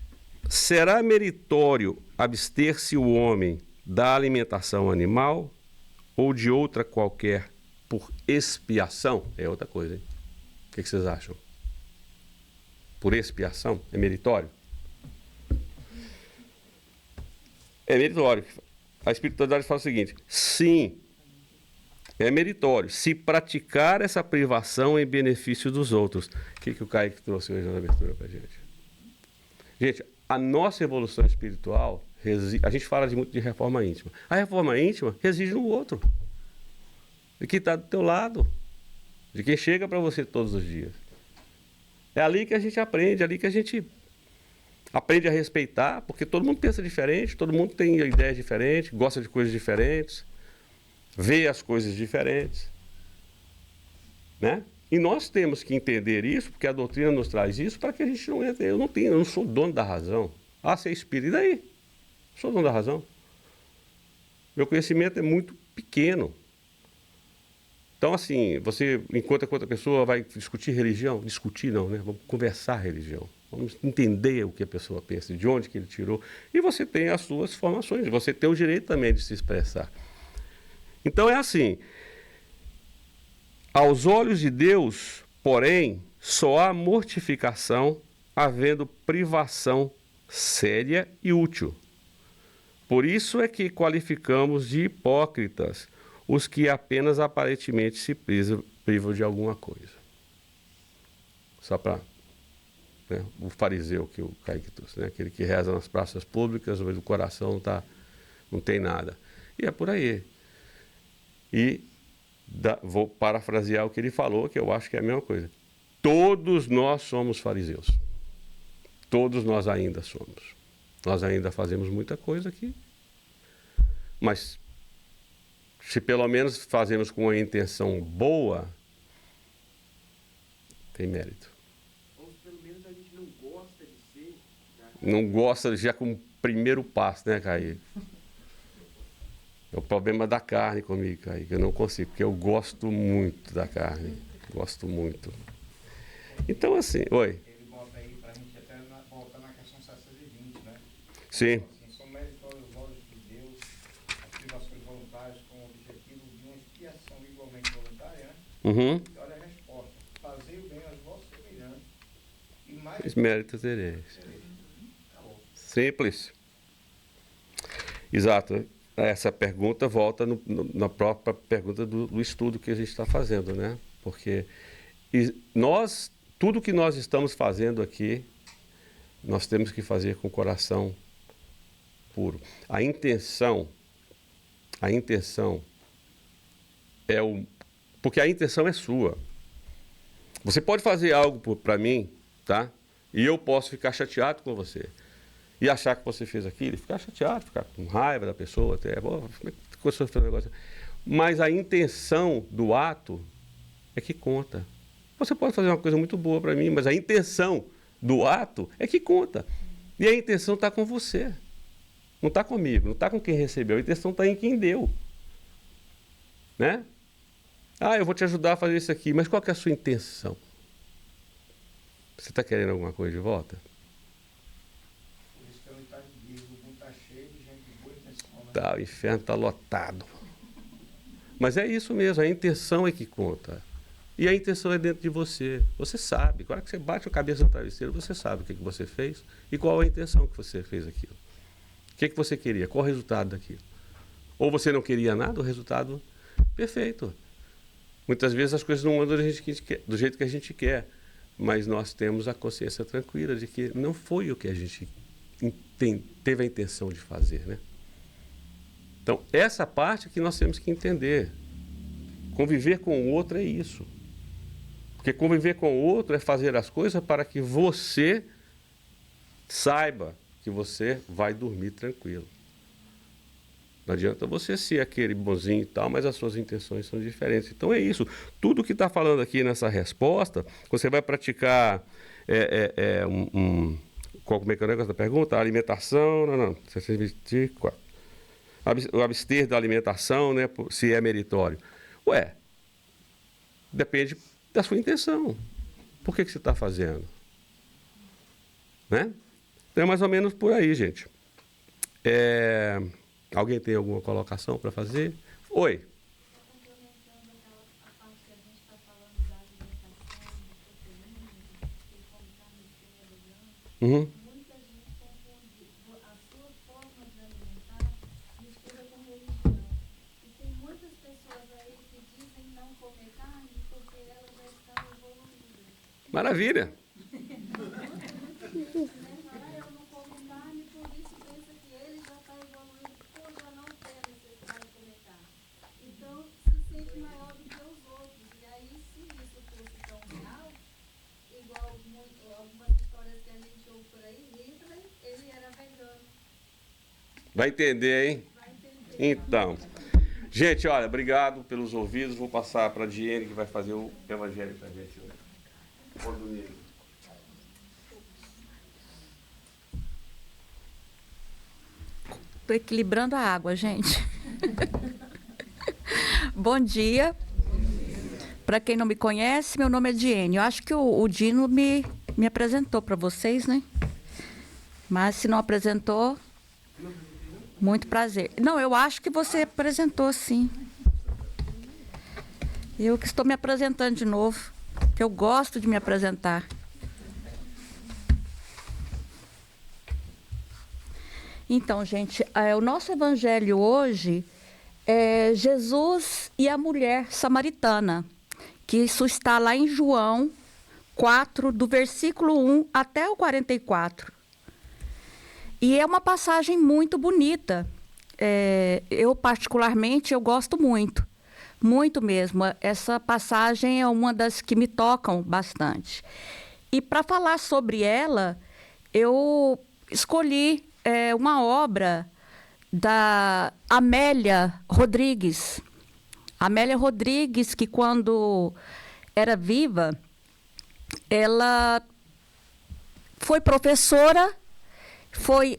Será meritório abster-se o homem da alimentação animal ou de outra qualquer por expiação? É outra coisa, hein? O que vocês acham? Por expiação? É meritório? É meritório. A espiritualidade fala o seguinte: sim, é meritório se praticar essa privação em benefício dos outros. O que o Kaique trouxe hoje na abertura para a gente? Gente, a nossa evolução espiritual A gente fala muito de reforma íntima. A reforma íntima reside no outro. De quem está do teu lado. De quem chega para você todos os dias. É ali que a gente aprende, é ali que a gente aprende a respeitar, porque todo mundo pensa diferente, todo mundo tem ideias diferentes, gosta de coisas diferentes, vê as coisas diferentes, né? E nós temos que entender isso, porque a doutrina nos traz isso, para que a gente não entre. Eu não sou dono da razão. Ah, você é espírita, e daí? Sou dono da razão. Meu conhecimento é muito pequeno. Então, assim, você, enquanto outra pessoa vai discutir religião, discutir não, né? Vamos conversar religião. Vamos entender o que a pessoa pensa, de onde que ele tirou. E você tem as suas formações, você tem o direito também de se expressar. Então, é assim. Aos olhos de Deus, porém, só há mortificação, havendo privação séria e útil. Por isso é que qualificamos de hipócritas os que apenas aparentemente se privam de alguma coisa. Só para, né, o fariseu que o Kaique trouxe, né, aquele que reza nas praças públicas, mas o coração não tem nada. E é por aí. E vou parafrasear o que ele falou, que eu acho que é a mesma coisa. Todos nós somos fariseus. Todos nós ainda somos. Nós ainda fazemos muita coisa aqui. Mas se pelo menos fazemos com uma intenção boa, tem mérito. Ou pelo menos a gente não gosta de ser. Não gosta já com o primeiro passo, né, Kaique? É o problema da carne comigo, Kaique. Eu não consigo, porque eu gosto muito da carne. Gosto muito. Então, assim, oi. Ele bota aí para a gente até voltar na questão 720, né? Sim. Assim, são meritórios os olhos de Deus, as privações voluntárias com o objetivo de uma expiação igualmente voluntária, né? Uhum. E olha a resposta. Fazer o bem aos vossos semelhantes e mais... Os méritos tereis. Simples. Exato. Essa pergunta volta na própria pergunta do estudo que a gente está fazendo, né? Porque tudo que nós estamos fazendo aqui, nós temos que fazer com o coração puro. A intenção é porque a intenção é sua. Você pode fazer algo para mim, tá? E eu posso ficar chateado com você. E achar que você fez aquilo, ficar chateado, ficar com raiva da pessoa, até, como é que você fez um negócio? Mas a intenção do ato é que conta. Você pode fazer uma coisa muito boa para mim, mas a intenção do ato é que conta. E a intenção está com você. Não está comigo, não está com quem recebeu. A intenção está em quem deu. Né? Ah, eu vou te ajudar a fazer isso aqui, mas qual que é a sua intenção? Você está querendo alguma coisa de volta? Tá, o inferno está lotado. Mas é isso mesmo, a intenção é que conta. E a intenção é dentro de você. Você sabe. Agora que você bate a cabeça no travesseiro, você sabe o que você fez e qual a intenção que você fez aquilo. O que você queria? Qual o resultado daquilo? Ou você não queria nada, o resultado perfeito. Muitas vezes as coisas não andam do jeito que a gente quer, mas nós temos a consciência tranquila de que não foi o que a gente teve a intenção de fazer, né? Então, essa parte que nós temos que entender. Conviver com o outro é isso. Porque conviver com o outro é fazer as coisas para que você saiba que você vai dormir tranquilo. Não adianta você ser aquele bonzinho e tal, mas as suas intenções são diferentes. Então é isso. Tudo que está falando aqui nessa resposta, você vai praticar como é que é o negócio da pergunta? A alimentação, não, 624. O abster da alimentação, né, se é meritório. Ué, depende da sua intenção. Por que você está fazendo? Né? Então é mais ou menos por aí, gente. Alguém tem alguma colocação para fazer? Oi. Complementando a parte que a gente está falando da alimentação, do proteína, de como carne seca, branca. Uhum. Muita gente confunde a sua forma de alimentar, mistura com religião. E tem muitas pessoas aí que dizem não comer carne porque elas já estão evoluídas. Maravilha. Eu não como carne, por isso pensa que eles já Vai entender, hein? Então, gente, olha, obrigado pelos ouvidos. Vou passar para a Diene, que vai fazer o evangelho para a gente. Bom domingo. Estou equilibrando a água, gente. Bom dia. Para quem não me conhece, meu nome é Diene. Eu acho que o Dino me apresentou para vocês, né? Mas se não apresentou, muito prazer. Não, eu acho que você apresentou, sim. Eu que estou me apresentando de novo, que eu gosto de me apresentar. Então, gente, o nosso evangelho hoje é Jesus e a mulher samaritana, que isso está lá em João 4, do versículo 1 até o 44. E é uma passagem muito bonita. Eu, particularmente, eu gosto muito. Muito mesmo. Essa passagem é uma das que me tocam bastante. E para falar sobre ela, eu escolhi uma obra da Amélia Rodrigues. Amélia Rodrigues, que quando era viva, ela foi professora, foi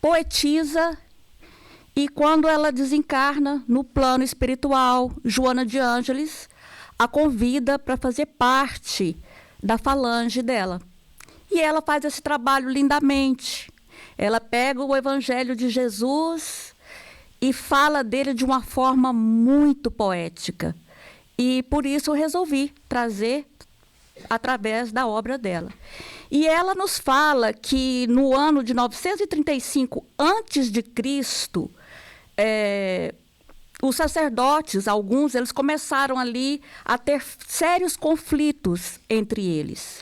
poetisa, e quando ela desencarna no plano espiritual, Joana de Ângeles a convida para fazer parte da falange dela. E ela faz esse trabalho lindamente. Ela pega o Evangelho de Jesus e fala dele de uma forma muito poética. E por isso eu resolvi trazer através da obra dela. E ela nos fala que no ano de 935 a.C., os sacerdotes, alguns, eles começaram ali a ter sérios conflitos entre eles.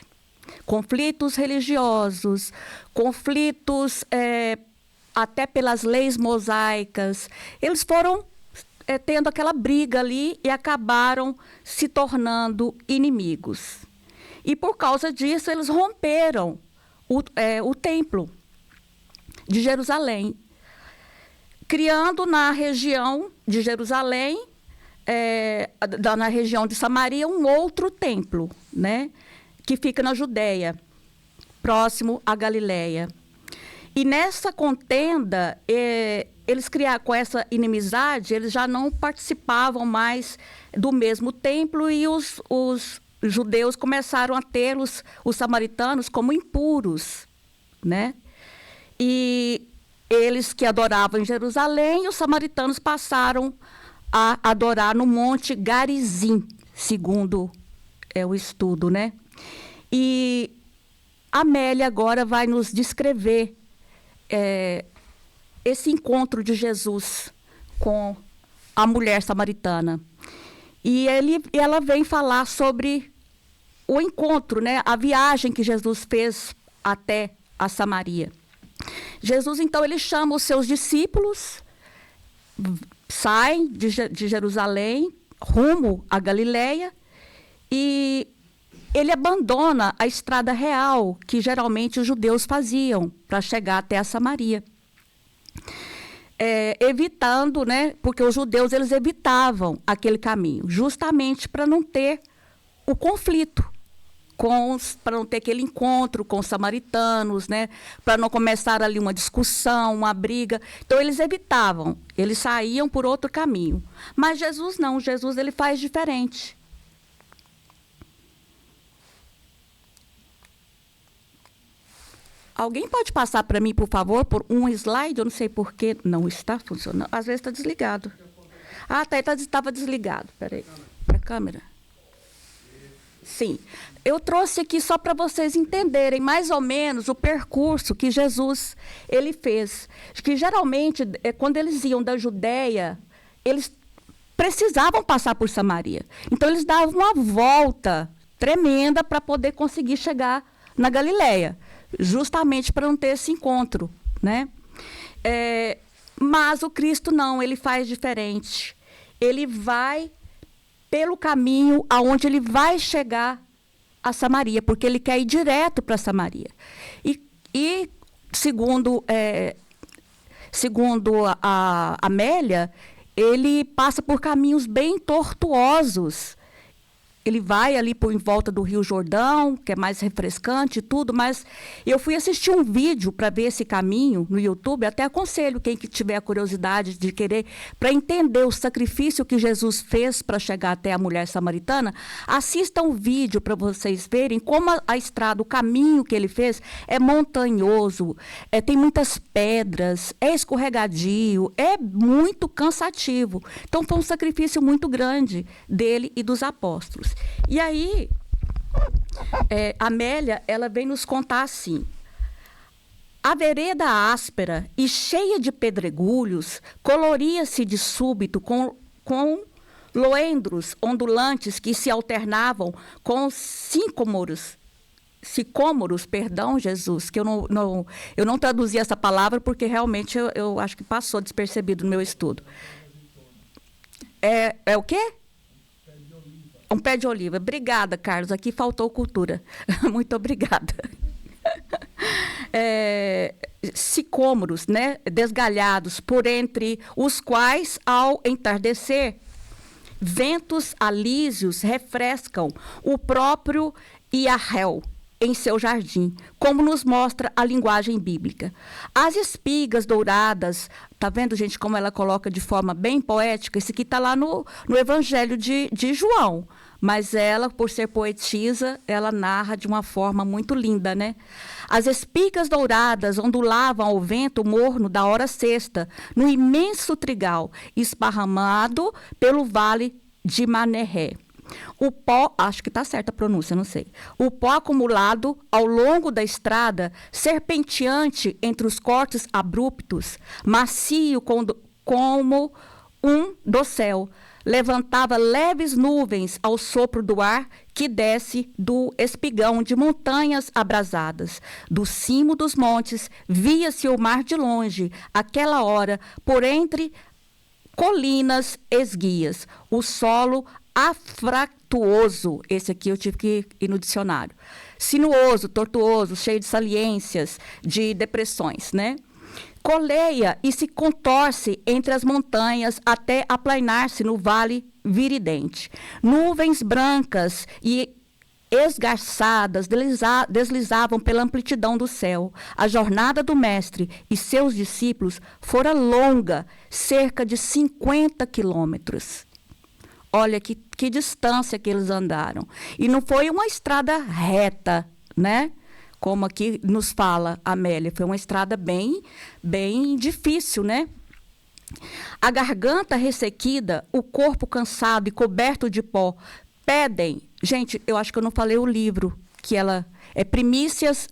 Conflitos religiosos, conflitos até pelas leis mosaicas. Eles foram tendo aquela briga ali e acabaram se tornando inimigos. E por causa disso, eles romperam o templo de Jerusalém, criando na região de Jerusalém, na região de Samaria, um outro templo, né, que fica na Judéia, próximo à Galileia. E nessa contenda, eles criaram, com essa inimizade, eles já não participavam mais do mesmo templo, e os judeus começaram a ter os samaritanos como impuros, né? E eles que adoravam em Jerusalém, os samaritanos passaram a adorar no Monte Garizim, segundo o estudo, né? E Amélia agora vai nos descrever esse encontro de Jesus com a mulher samaritana. E ela vem falar sobre o encontro, né? A viagem que Jesus fez até a Samaria. Jesus, então, ele chama os seus discípulos, saem de Jerusalém, rumo à Galileia, e ele abandona a estrada real que geralmente os judeus faziam para chegar até a Samaria. Evitando, né? Porque os judeus eles evitavam aquele caminho, justamente para não ter o conflito, para não ter aquele encontro com os samaritanos, né? Para não começar ali uma discussão, uma briga. Então eles evitavam, eles saíam por outro caminho. Mas Jesus não, Jesus ele faz diferente. Alguém pode passar para mim, por favor, por um slide? Eu não sei por que não está funcionando. Às vezes está desligado. Ah, estava desligado. Espera aí. A câmera? Sim. Eu trouxe aqui só para vocês entenderem mais ou menos o percurso que Jesus ele fez. Que geralmente, quando eles iam da Judéia, eles precisavam passar por Samaria. Então, eles davam uma volta tremenda para poder conseguir chegar na Galileia, justamente para não ter esse encontro, né? Mas o Cristo não, ele faz diferente. Ele vai pelo caminho aonde ele vai chegar a Samaria, porque ele quer ir direto para Samaria. E segundo segundo a Amélia, ele passa por caminhos bem tortuosos. Ele vai ali em volta do Rio Jordão, que é mais refrescante e tudo, mas eu fui assistir um vídeo para ver esse caminho no YouTube, até aconselho quem que tiver a curiosidade de querer, para entender o sacrifício que Jesus fez para chegar até a mulher samaritana, assista um vídeo para vocês verem como a estrada, o caminho que ele fez é montanhoso, tem muitas pedras, é escorregadio, é muito cansativo. Então foi um sacrifício muito grande dele e dos apóstolos. E aí, Amélia, ela vem nos contar assim: a vereda áspera e cheia de pedregulhos coloria-se de súbito com loendros ondulantes que se alternavam com sicômoros, Jesus, que eu não traduzi essa palavra porque realmente eu acho que passou despercebido no meu estudo. É o quê? Um pé de oliva. Obrigada, Carlos. Aqui faltou cultura. Muito obrigada. Sicômoros, né? Desgalhados, por entre os quais, ao entardecer, ventos alísios refrescam o próprio Iahel em seu jardim, como nos mostra a linguagem bíblica. As espigas douradas, tá vendo, gente, como ela coloca de forma bem poética? Esse aqui está lá no Evangelho de João, mas ela, por ser poetisa, ela narra de uma forma muito linda, né? As espigas douradas ondulavam ao vento morno da hora sexta, no imenso trigal, esparramado pelo vale de Manerré. O pó, acho que está certa a pronúncia, não sei. O pó acumulado ao longo da estrada, serpenteante entre os cortes abruptos, macio como um dossel, levantava leves nuvens ao sopro do ar que desce do espigão de montanhas abrasadas. Do cimo dos montes, via-se o mar de longe, àquela hora, por entre colinas esguias, o solo afractuoso, esse aqui eu tive que ir no dicionário, sinuoso, tortuoso, cheio de saliências, de depressões, né? Coleia e se contorce entre as montanhas até aplainar-se no vale viridente. Nuvens brancas e esgarçadas deslizavam pela amplidão do céu. A jornada do mestre e seus discípulos fora longa, cerca de 50 quilômetros. Olha que distância que eles andaram. E não foi uma estrada reta, né? Como aqui nos fala Amélia, foi uma estrada bem difícil, né? A garganta ressequida, o corpo cansado e coberto de pó, pedem... Gente, eu acho que eu não falei o livro, que ela... É Primícias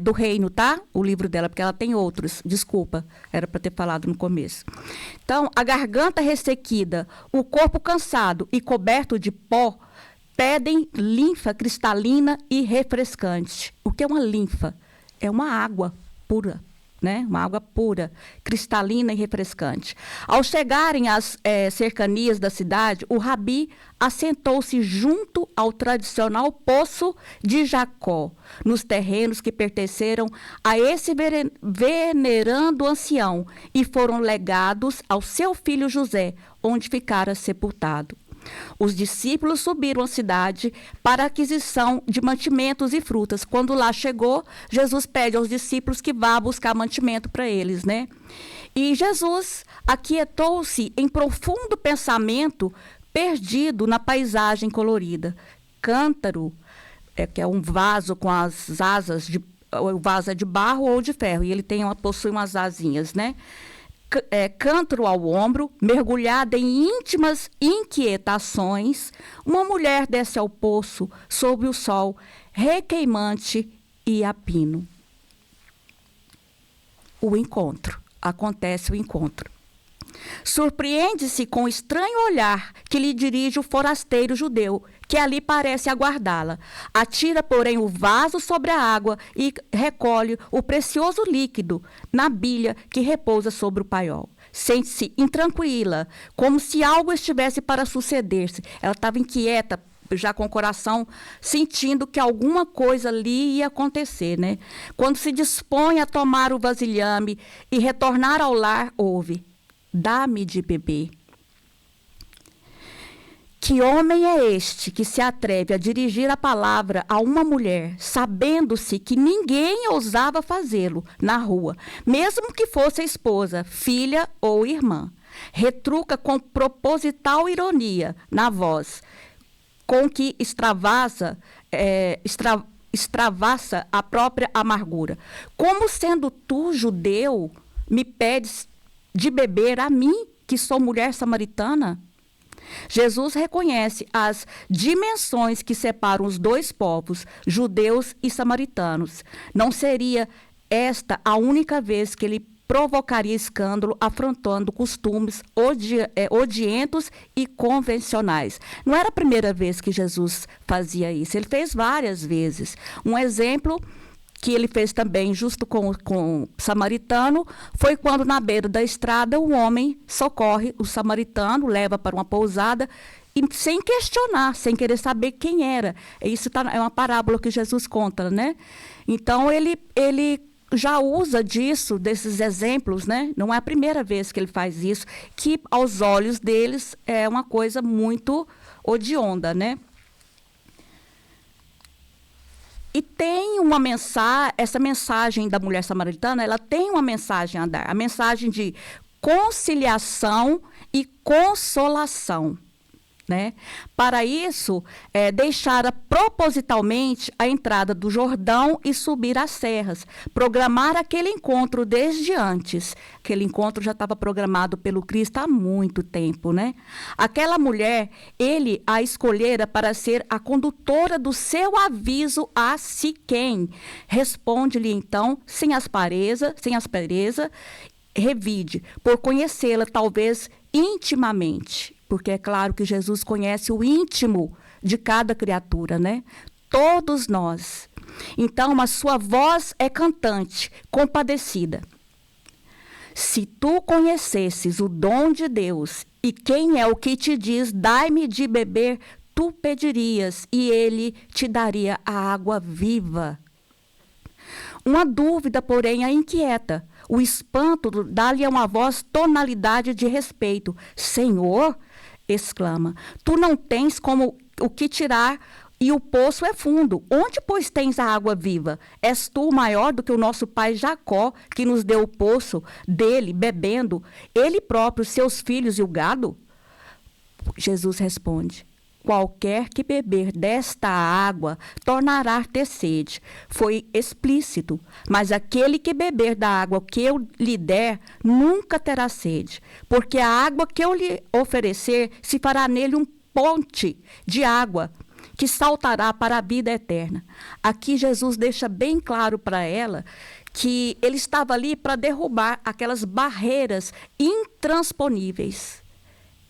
do Reino, tá? O livro dela, porque ela tem outros. Desculpa, era para ter falado no começo. Então, a garganta ressequida, o corpo cansado e coberto de pó, pedem linfa cristalina e refrescante. O que é uma linfa? É uma água pura, né? Uma água pura, cristalina e refrescante. Ao chegarem às cercanias da cidade, o rabi assentou-se junto ao tradicional poço de Jacó, nos terrenos que pertenceram a esse venerando ancião e foram legados ao seu filho José, onde ficara sepultado. Os discípulos subiram à cidade para a aquisição de mantimentos e frutas. Quando lá chegou, Jesus pede aos discípulos que vá buscar mantimento para eles, né? E Jesus aquietou-se em profundo pensamento, perdido na paisagem colorida. Cântaro, que é um vaso com as asas, o vaso é de barro ou de ferro, e ele possui umas asinhas, né? Cântaro ao ombro, mergulhada em íntimas inquietações, uma mulher desce ao poço sob o sol requeimante e a pino. Acontece o encontro. Surpreende-se com o estranho olhar que lhe dirige o forasteiro judeu, que ali parece aguardá-la. Atira, porém, o vaso sobre a água e recolhe o precioso líquido na bilha que repousa sobre o paiol. Sente-se intranquila, como se algo estivesse para suceder-se. Ela estava inquieta já com o coração sentindo que alguma coisa ali ia acontecer, né? Quando se dispõe a tomar o vasilhame e retornar ao lar, ouve: dá-me de beber. Que homem é este que se atreve a dirigir a palavra a uma mulher, sabendo-se que ninguém ousava fazê-lo na rua, mesmo que fosse a esposa, filha ou irmã? Retruca com proposital ironia na voz, com que extravasa a própria amargura. Como sendo tu, judeu, me pedes de beber a mim, que sou mulher samaritana? Jesus reconhece as dimensões que separam os dois povos, judeus e samaritanos. Não seria esta a única vez que ele provocaria escândalo, afrontando costumes odientos e convencionais. Não era a primeira vez que Jesus fazia isso, ele fez várias vezes. Um exemplo que ele fez também, justo com o samaritano, foi quando na beira da estrada o homem socorre o samaritano, leva para uma pousada, e sem questionar, sem querer saber quem era. Isso é uma parábola que Jesus conta, né? Então, ele já usa desses exemplos, né? Não é a primeira vez que ele faz isso, que aos olhos deles é uma coisa muito odionda, né? E tem uma mensagem, essa mensagem da mulher samaritana, ela tem uma mensagem a dar, a mensagem de conciliação e consolação, né? Para isso, deixara propositalmente a entrada do Jordão e subir as serras, programar aquele encontro desde antes. Aquele encontro já estava programado pelo Cristo há muito tempo, né? Aquela mulher, ele a escolhera para ser a condutora do seu aviso a Siquém. Responde-lhe então, sem aspereza, revide, por conhecê-la talvez intimamente. Porque é claro que Jesus conhece o íntimo de cada criatura, né? Todos nós. Então, a sua voz é cantante, compadecida. Se tu conhecesses o dom de Deus e quem é o que te diz, dai-me de beber, tu pedirias e ele te daria a água viva. Uma dúvida, porém, a inquieta. O espanto dá-lhe a uma voz tonalidade de respeito. Senhor, exclama, tu não tens como o que tirar e o poço é fundo. Onde, pois, tens a água viva? És tu maior do que o nosso pai Jacó, que nos deu o poço dele, bebendo, ele próprio, seus filhos e o gado? Jesus responde: qualquer que beber desta água tornará a ter sede. Foi explícito, mas aquele que beber da água que eu lhe der nunca terá sede, porque a água que eu lhe oferecer se fará nele um ponte de água que saltará para a vida eterna. Aqui Jesus deixa bem claro para ela que ele estava ali para derrubar aquelas barreiras intransponíveis.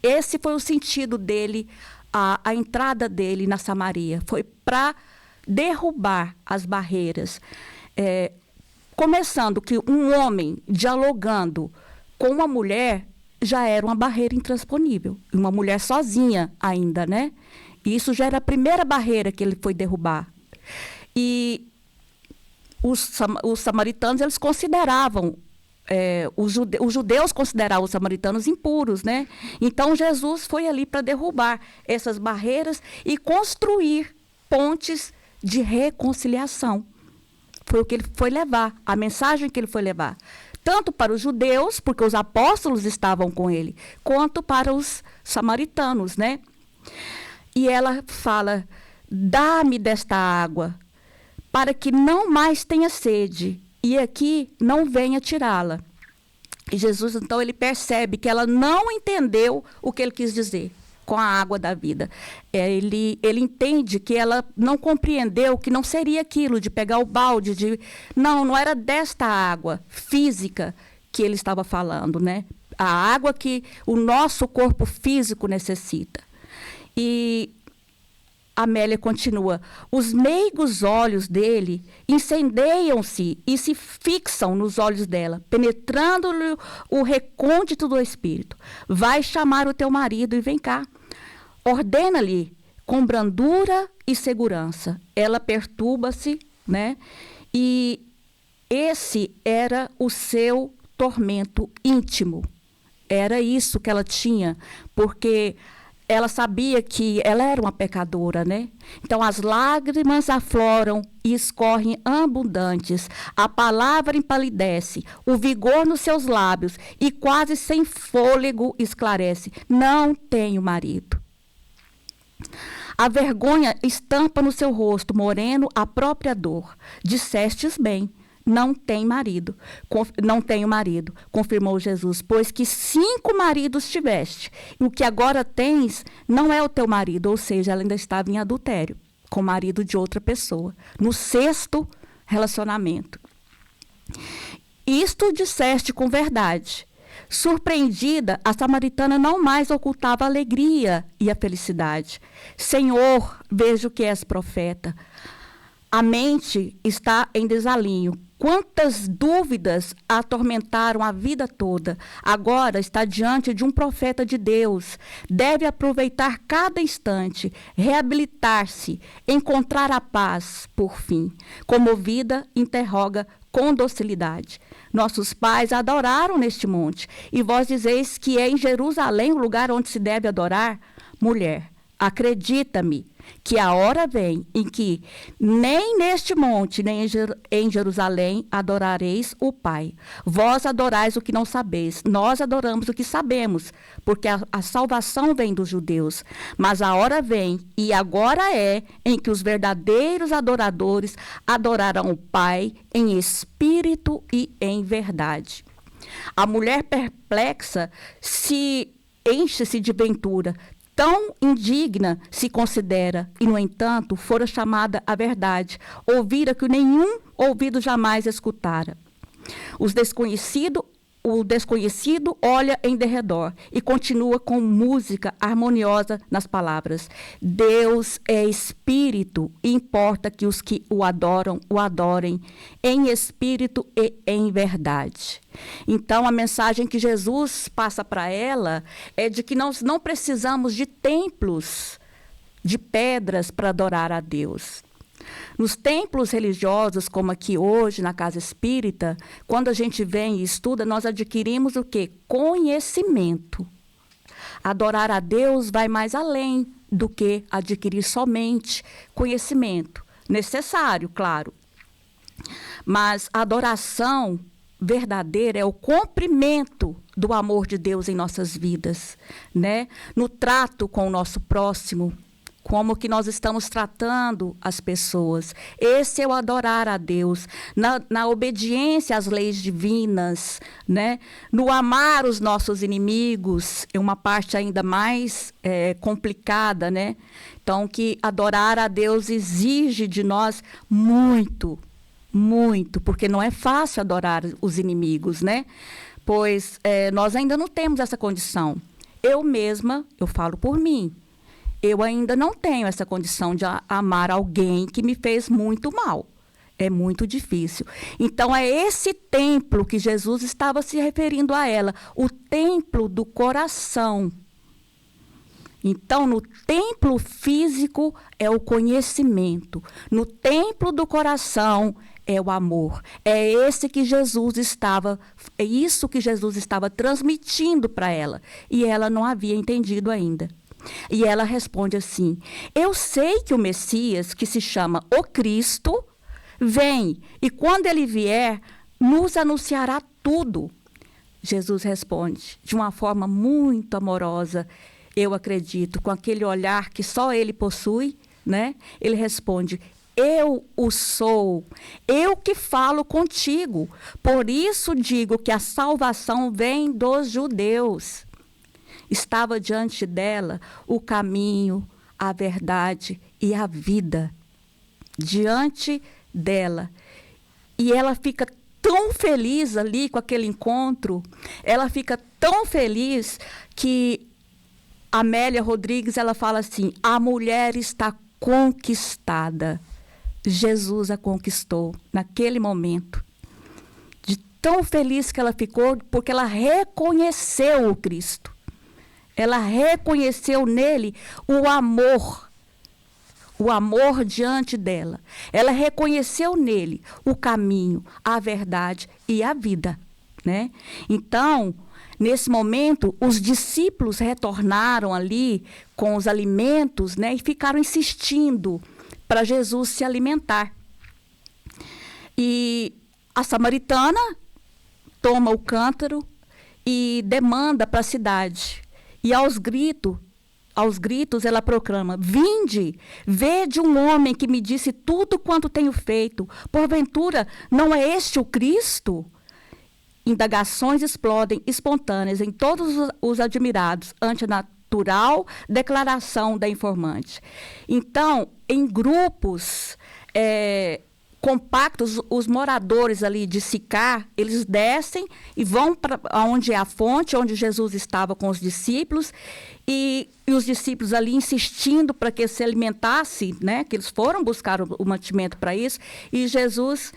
Esse foi o sentido dele, a entrada dele na Samaria. Foi para derrubar as barreiras. Começando que um homem dialogando com uma mulher já era uma barreira intransponível. Uma mulher sozinha ainda, né? E isso já era a primeira barreira que ele foi derrubar. E os samaritanos, eles consideravam, os judeus consideravam os samaritanos impuros, né? Então, Jesus foi ali para derrubar essas barreiras e construir pontes de reconciliação. Foi o que ele foi levar, a mensagem que ele foi levar. Tanto para os judeus, porque os apóstolos estavam com ele, quanto para os samaritanos, né? E ela fala: dá-me desta água, para que não mais tenha sede, e aqui não venha tirá-la. E Jesus, então, ele percebe que ela não entendeu o que ele quis dizer com a água da vida. Ele entende que ela não compreendeu que não seria aquilo de pegar o balde, não era desta água física que ele estava falando, né? A água que o nosso corpo físico necessita. E Amélia continua: os meigos olhos dele incendeiam-se e se fixam nos olhos dela, penetrando-lhe o recôndito do espírito. Vai chamar o teu marido e vem cá. Ordena-lhe com brandura e segurança. Ela perturba-se, né? E esse era o seu tormento íntimo. Era isso que ela tinha, porque ela sabia que ela era uma pecadora, né? Então, as lágrimas afloram e escorrem abundantes. A palavra empalidece, o vigor nos seus lábios e quase sem fôlego esclarece. Não tenho marido. A vergonha estampa no seu rosto moreno a própria dor. Dissestes bem. Não tenho marido, confirmou Jesus, pois que 5 maridos tiveste, e o que agora tens não é o teu marido, ou seja, ela ainda estava em adultério, com o marido de outra pessoa, no 6º relacionamento. Isto disseste com verdade. Surpreendida, a samaritana não mais ocultava a alegria e a felicidade. Senhor, vejo que és profeta. A mente está em desalinho. Quantas dúvidas a atormentaram a vida toda. Agora está diante de um profeta de Deus. Deve aproveitar cada instante, reabilitar-se, encontrar a paz, por fim. Comovida, interroga com docilidade. Nossos pais adoraram neste monte, e vós dizeis que é em Jerusalém o lugar onde se deve adorar? Mulher, acredita-me, que a hora vem em que nem neste monte, nem em Jerusalém adorareis o Pai. Vós adorais o que não sabeis, nós adoramos o que sabemos, porque a salvação vem dos judeus. Mas a hora vem, e agora é, em que os verdadeiros adoradores adorarão o Pai em espírito e em verdade. A mulher perplexa enche-se de ventura, tão indigna se considera, e, no entanto, fora chamada à verdade, ouvira que nenhum ouvido jamais escutara. O desconhecido olha em derredor e continua com música harmoniosa nas palavras. Deus é espírito, e importa que os que o adorem em espírito e em verdade. Então, a mensagem que Jesus passa para ela é de que nós não precisamos de templos, de pedras para adorar a Deus. Nos templos religiosos, como aqui hoje, na Casa Espírita, quando a gente vem e estuda, nós adquirimos o quê? Conhecimento. Adorar a Deus vai mais além do que adquirir somente conhecimento. Necessário, claro. Mas a adoração verdadeira é o cumprimento do amor de Deus em nossas vidas, né? No trato com o nosso próximo, como que nós estamos tratando as pessoas. Esse é o adorar a Deus, na obediência às leis divinas, né? No amar os nossos inimigos, é uma parte ainda mais complicada, né? Então, que adorar a Deus exige de nós muito, muito, porque não é fácil adorar os inimigos, né? Pois nós ainda não temos essa condição. Eu mesma, eu falo por mim, eu ainda não tenho essa condição de amar alguém que me fez muito mal. É muito difícil. Então, é esse templo que Jesus estava se referindo a ela, o templo do coração. Então, no templo físico é o conhecimento, no templo do coração é o amor. É isso que Jesus estava transmitindo para ela, e ela não havia entendido ainda. E ela responde assim: eu sei que o Messias, que se chama o Cristo, vem, e quando ele vier, nos anunciará tudo. Jesus responde de uma forma muito amorosa, eu acredito, com aquele olhar que só ele possui, né? Ele responde: eu o sou, eu que falo contigo. Por isso digo que a salvação vem dos judeus. Estava diante dela o caminho, a verdade e a vida. Diante dela. E ela fica tão feliz ali com aquele encontro, ela fica tão feliz que Amélia Rodrigues, ela fala assim: a mulher está conquistada. Jesus a conquistou naquele momento. De tão feliz que ela ficou, porque ela reconheceu o Cristo. Ela reconheceu nele o amor o amor diante dela. Ela reconheceu nele o caminho, a verdade e a vida, né? Então, nesse momento, os discípulos retornaram ali com os alimentos, né, e ficaram insistindo para Jesus se alimentar. E a samaritana toma o cântaro e demanda para a cidade. E aos gritos ela proclama: vinde, vede um homem que me disse tudo quanto tenho feito. Porventura, não é este o Cristo? Indagações explodem espontâneas em todos os admirados ante a natural declaração da informante. Então, em grupos compactos, os moradores ali de Sicar, eles descem e vão para onde é a fonte, onde Jesus estava com os discípulos, e os discípulos ali insistindo para que se alimentasse, né, que eles foram buscar o mantimento para isso, e Jesus,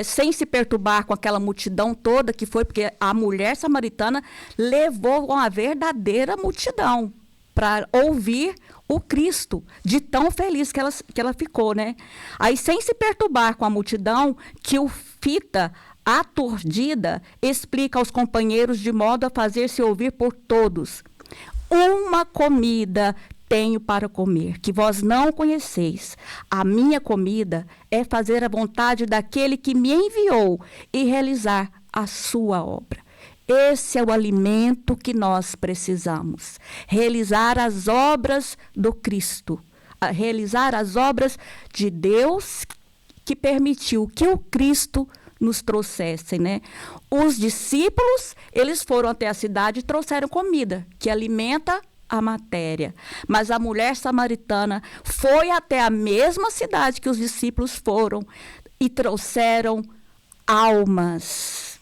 sem se perturbar com aquela multidão toda que foi, porque a mulher samaritana levou uma verdadeira multidão para ouvir o Cristo, de tão feliz que ela ficou, né? Aí, sem se perturbar com a multidão, que o fita, aturdida, explica aos companheiros de modo a fazer-se ouvir por todos: uma comida tenho para comer, que vós não conheceis. A minha comida é fazer a vontade daquele que me enviou e realizar a sua obra. Esse é o alimento que nós precisamos. Realizar as obras do Cristo. Realizar as obras de Deus que permitiu que o Cristo nos trouxesse, né? Os discípulos, eles foram até a cidade e trouxeram comida, que alimenta a matéria. Mas a mulher samaritana foi até a mesma cidade que os discípulos foram e trouxeram almas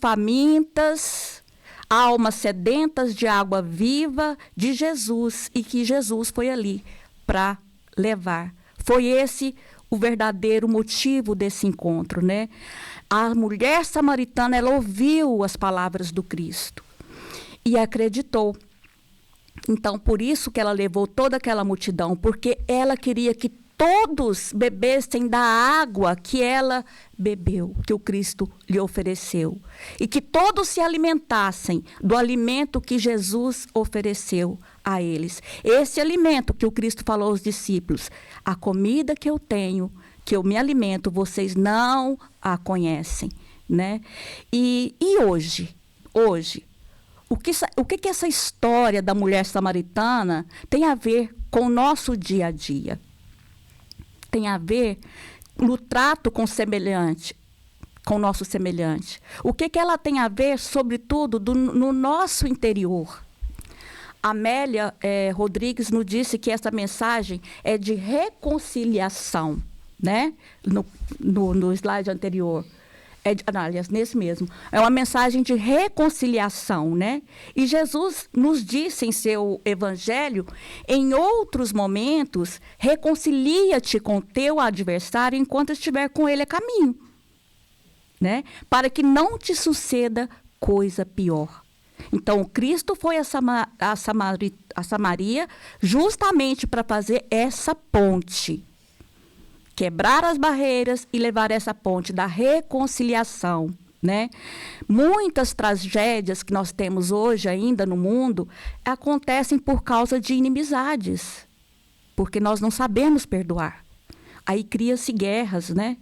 famintas, almas sedentas de água viva de Jesus, e que Jesus foi ali para levar. Foi esse o verdadeiro motivo desse encontro, né? A mulher samaritana, ela ouviu as palavras do Cristo e acreditou. Então, por isso que ela levou toda aquela multidão, porque ela queria que todos bebessem da água que ela bebeu, que o Cristo lhe ofereceu. E que todos se alimentassem do alimento que Jesus ofereceu a eles. Esse alimento que o Cristo falou aos discípulos: a comida que eu tenho, que eu me alimento, vocês não a conhecem, né? E hoje, o que essa história da mulher samaritana tem a ver com o nosso dia a dia? Tem a ver no trato com o semelhante, com o nosso semelhante. O que ela tem a ver, sobretudo, no nosso interior? Amélia Rodrigues nos disse que essa mensagem é de reconciliação, né? No slide anterior. Aliás, nesse mesmo. É uma mensagem de reconciliação, né? E Jesus nos disse em seu evangelho, em outros momentos: reconcilia-te com teu adversário enquanto estiver com ele a caminho, né? Para que não te suceda coisa pior. Então, Cristo foi a Samaria justamente para fazer essa ponte, quebrar as barreiras e levar essa ponte da reconciliação, né? Muitas tragédias que nós temos hoje ainda no mundo acontecem por causa de inimizades, porque nós não sabemos perdoar. Aí cria-se guerras, né?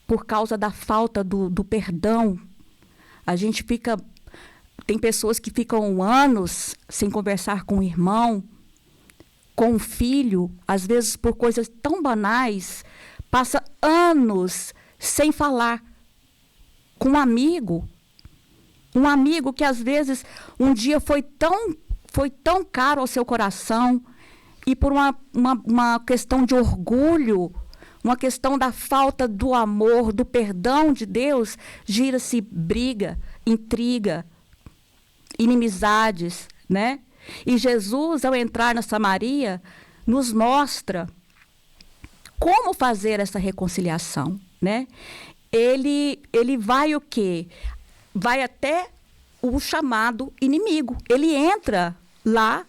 Por causa da falta do perdão. A gente tem pessoas que ficam anos sem conversar com o irmão, com o filho, às vezes por coisas tão banais, passa anos sem falar com um amigo que às vezes um dia foi tão caro ao seu coração, e por uma questão de orgulho, uma questão da falta do amor, do perdão de Deus, gira-se briga, intriga, inimizades, né? E Jesus, ao entrar na Samaria, nos mostra como fazer essa reconciliação, né? Ele vai o quê? Vai até o chamado inimigo. Ele entra lá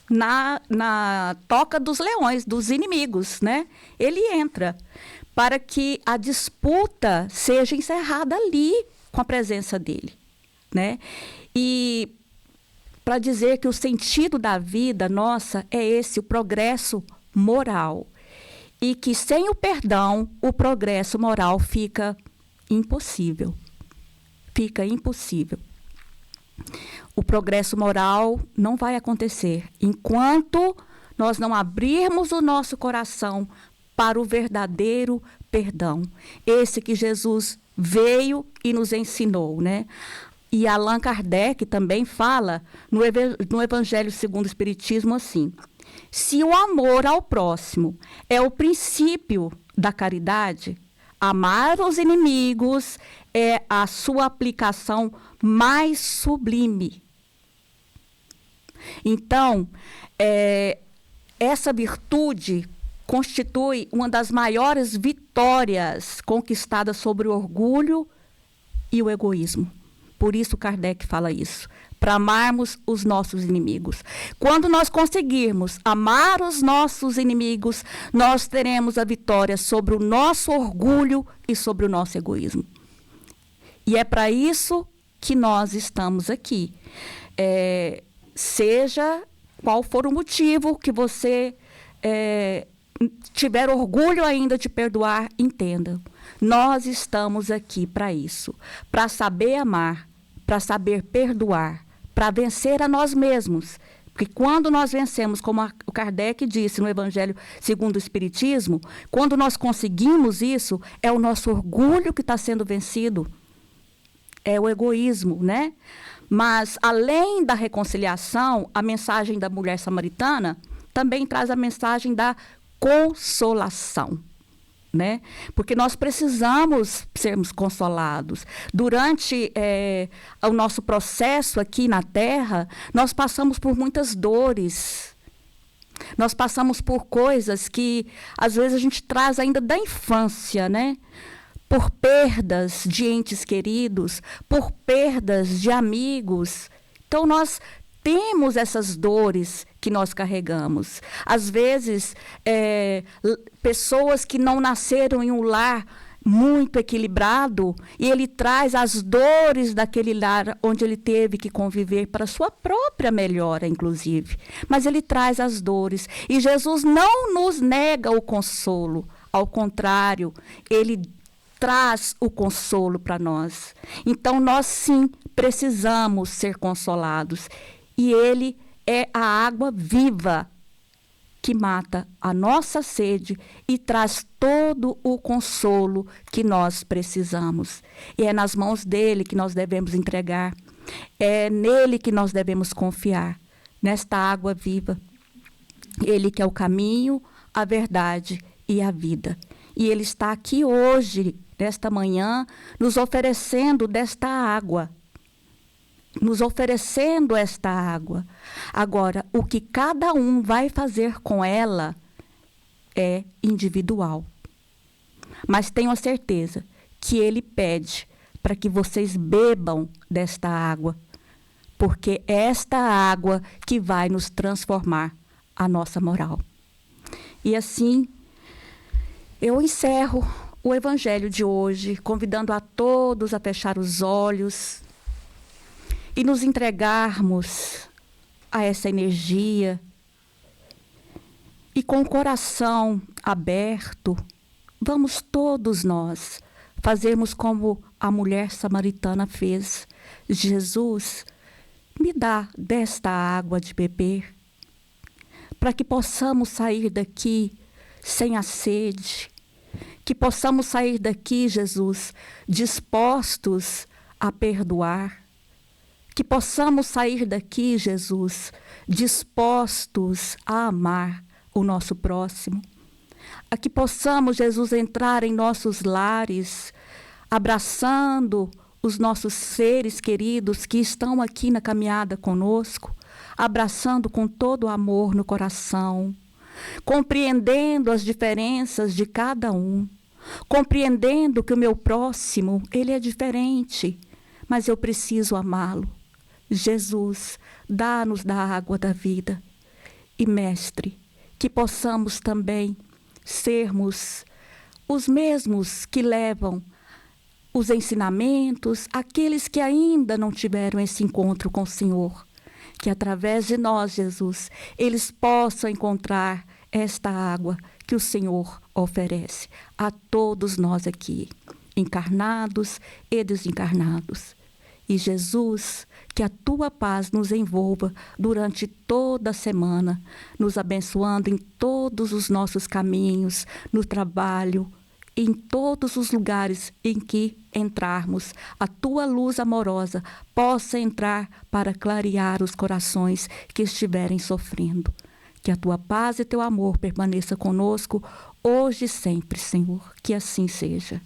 na toca dos leões, dos inimigos, né? Ele entra para que a disputa seja encerrada ali com a presença dele, né? E para dizer que o sentido da vida nossa é esse, o progresso moral. E que sem o perdão, o progresso moral fica impossível. Fica impossível. O progresso moral não vai acontecer enquanto nós não abrirmos o nosso coração para o verdadeiro perdão. Esse que Jesus veio e nos ensinou, né? E Allan Kardec também fala no Evangelho segundo o Espiritismo assim: se o amor ao próximo é o princípio da caridade, amar os inimigos é a sua aplicação mais sublime. Então, essa virtude constitui uma das maiores vitórias conquistadas sobre o orgulho e o egoísmo. Por isso Kardec fala isso, para amarmos os nossos inimigos. Quando nós conseguirmos amar os nossos inimigos, nós teremos a vitória sobre o nosso orgulho e sobre o nosso egoísmo. E é para isso que nós estamos aqui. Seja qual for o motivo que você tiver orgulho ainda de perdoar, entenda. Nós estamos aqui para isso, para saber amar, para saber perdoar, para vencer a nós mesmos. Porque quando nós vencemos, como o Kardec disse no Evangelho segundo o Espiritismo, quando nós conseguimos isso, é o nosso orgulho que está sendo vencido. É o egoísmo, né? Mas, além da reconciliação, a mensagem da mulher samaritana também traz a mensagem da consolação, né? Porque nós precisamos sermos consolados. Durante o nosso processo aqui na Terra, nós passamos por muitas dores. Nós passamos por coisas que, às vezes, a gente traz ainda da infância, né? Por perdas de entes queridos, por perdas de amigos. Então, nós temos essas dores que nós carregamos. Às vezes, pessoas que não nasceram em um lar muito equilibrado, e ele traz as dores daquele lar onde ele teve que conviver para a sua própria melhora, inclusive. Mas ele traz as dores. E Jesus não nos nega o consolo. Ao contrário, ele traz o consolo para nós. Então, nós sim precisamos ser consolados. E ele é a água viva que mata a nossa sede e traz todo o consolo que nós precisamos. E é nas mãos dele que nós devemos entregar. É nele que nós devemos confiar, nesta água viva. Ele que é o caminho, a verdade e a vida. E ele está aqui hoje, nesta manhã, nos oferecendo desta água. Nos oferecendo esta água. Agora, o que cada um vai fazer com ela é individual. Mas tenho a certeza que ele pede para que vocês bebam desta água, porque é esta água que vai nos transformar a nossa moral. E assim, eu encerro o Evangelho de hoje, convidando a todos a fechar os olhos e nos entregarmos a essa energia e com o coração aberto, vamos todos nós fazermos como a mulher samaritana fez. Jesus, me dá desta água de beber, para que possamos sair daqui sem a sede, que possamos sair daqui, Jesus, dispostos a perdoar, que possamos sair daqui, Jesus, dispostos a amar o nosso próximo. A que possamos, Jesus, entrar em nossos lares, abraçando os nossos seres queridos que estão aqui na caminhada conosco, abraçando com todo o amor no coração, compreendendo as diferenças de cada um, compreendendo que o meu próximo, ele é diferente, mas eu preciso amá-lo. Jesus, dá-nos da água da vida. e Mestre, que possamos também sermos os mesmos que levam os ensinamentos, aqueles que ainda não tiveram esse encontro com o Senhor. Que através de nós, Jesus, eles possam encontrar esta água que o Senhor oferece a todos nós aqui, encarnados e desencarnados. E Jesus, que a tua paz nos envolva durante toda a semana, nos abençoando em todos os nossos caminhos, no trabalho, em todos os lugares em que entrarmos, a tua luz amorosa possa entrar para clarear os corações que estiverem sofrendo. Que a tua paz e teu amor permaneça conosco hoje e sempre, Senhor. Que assim seja.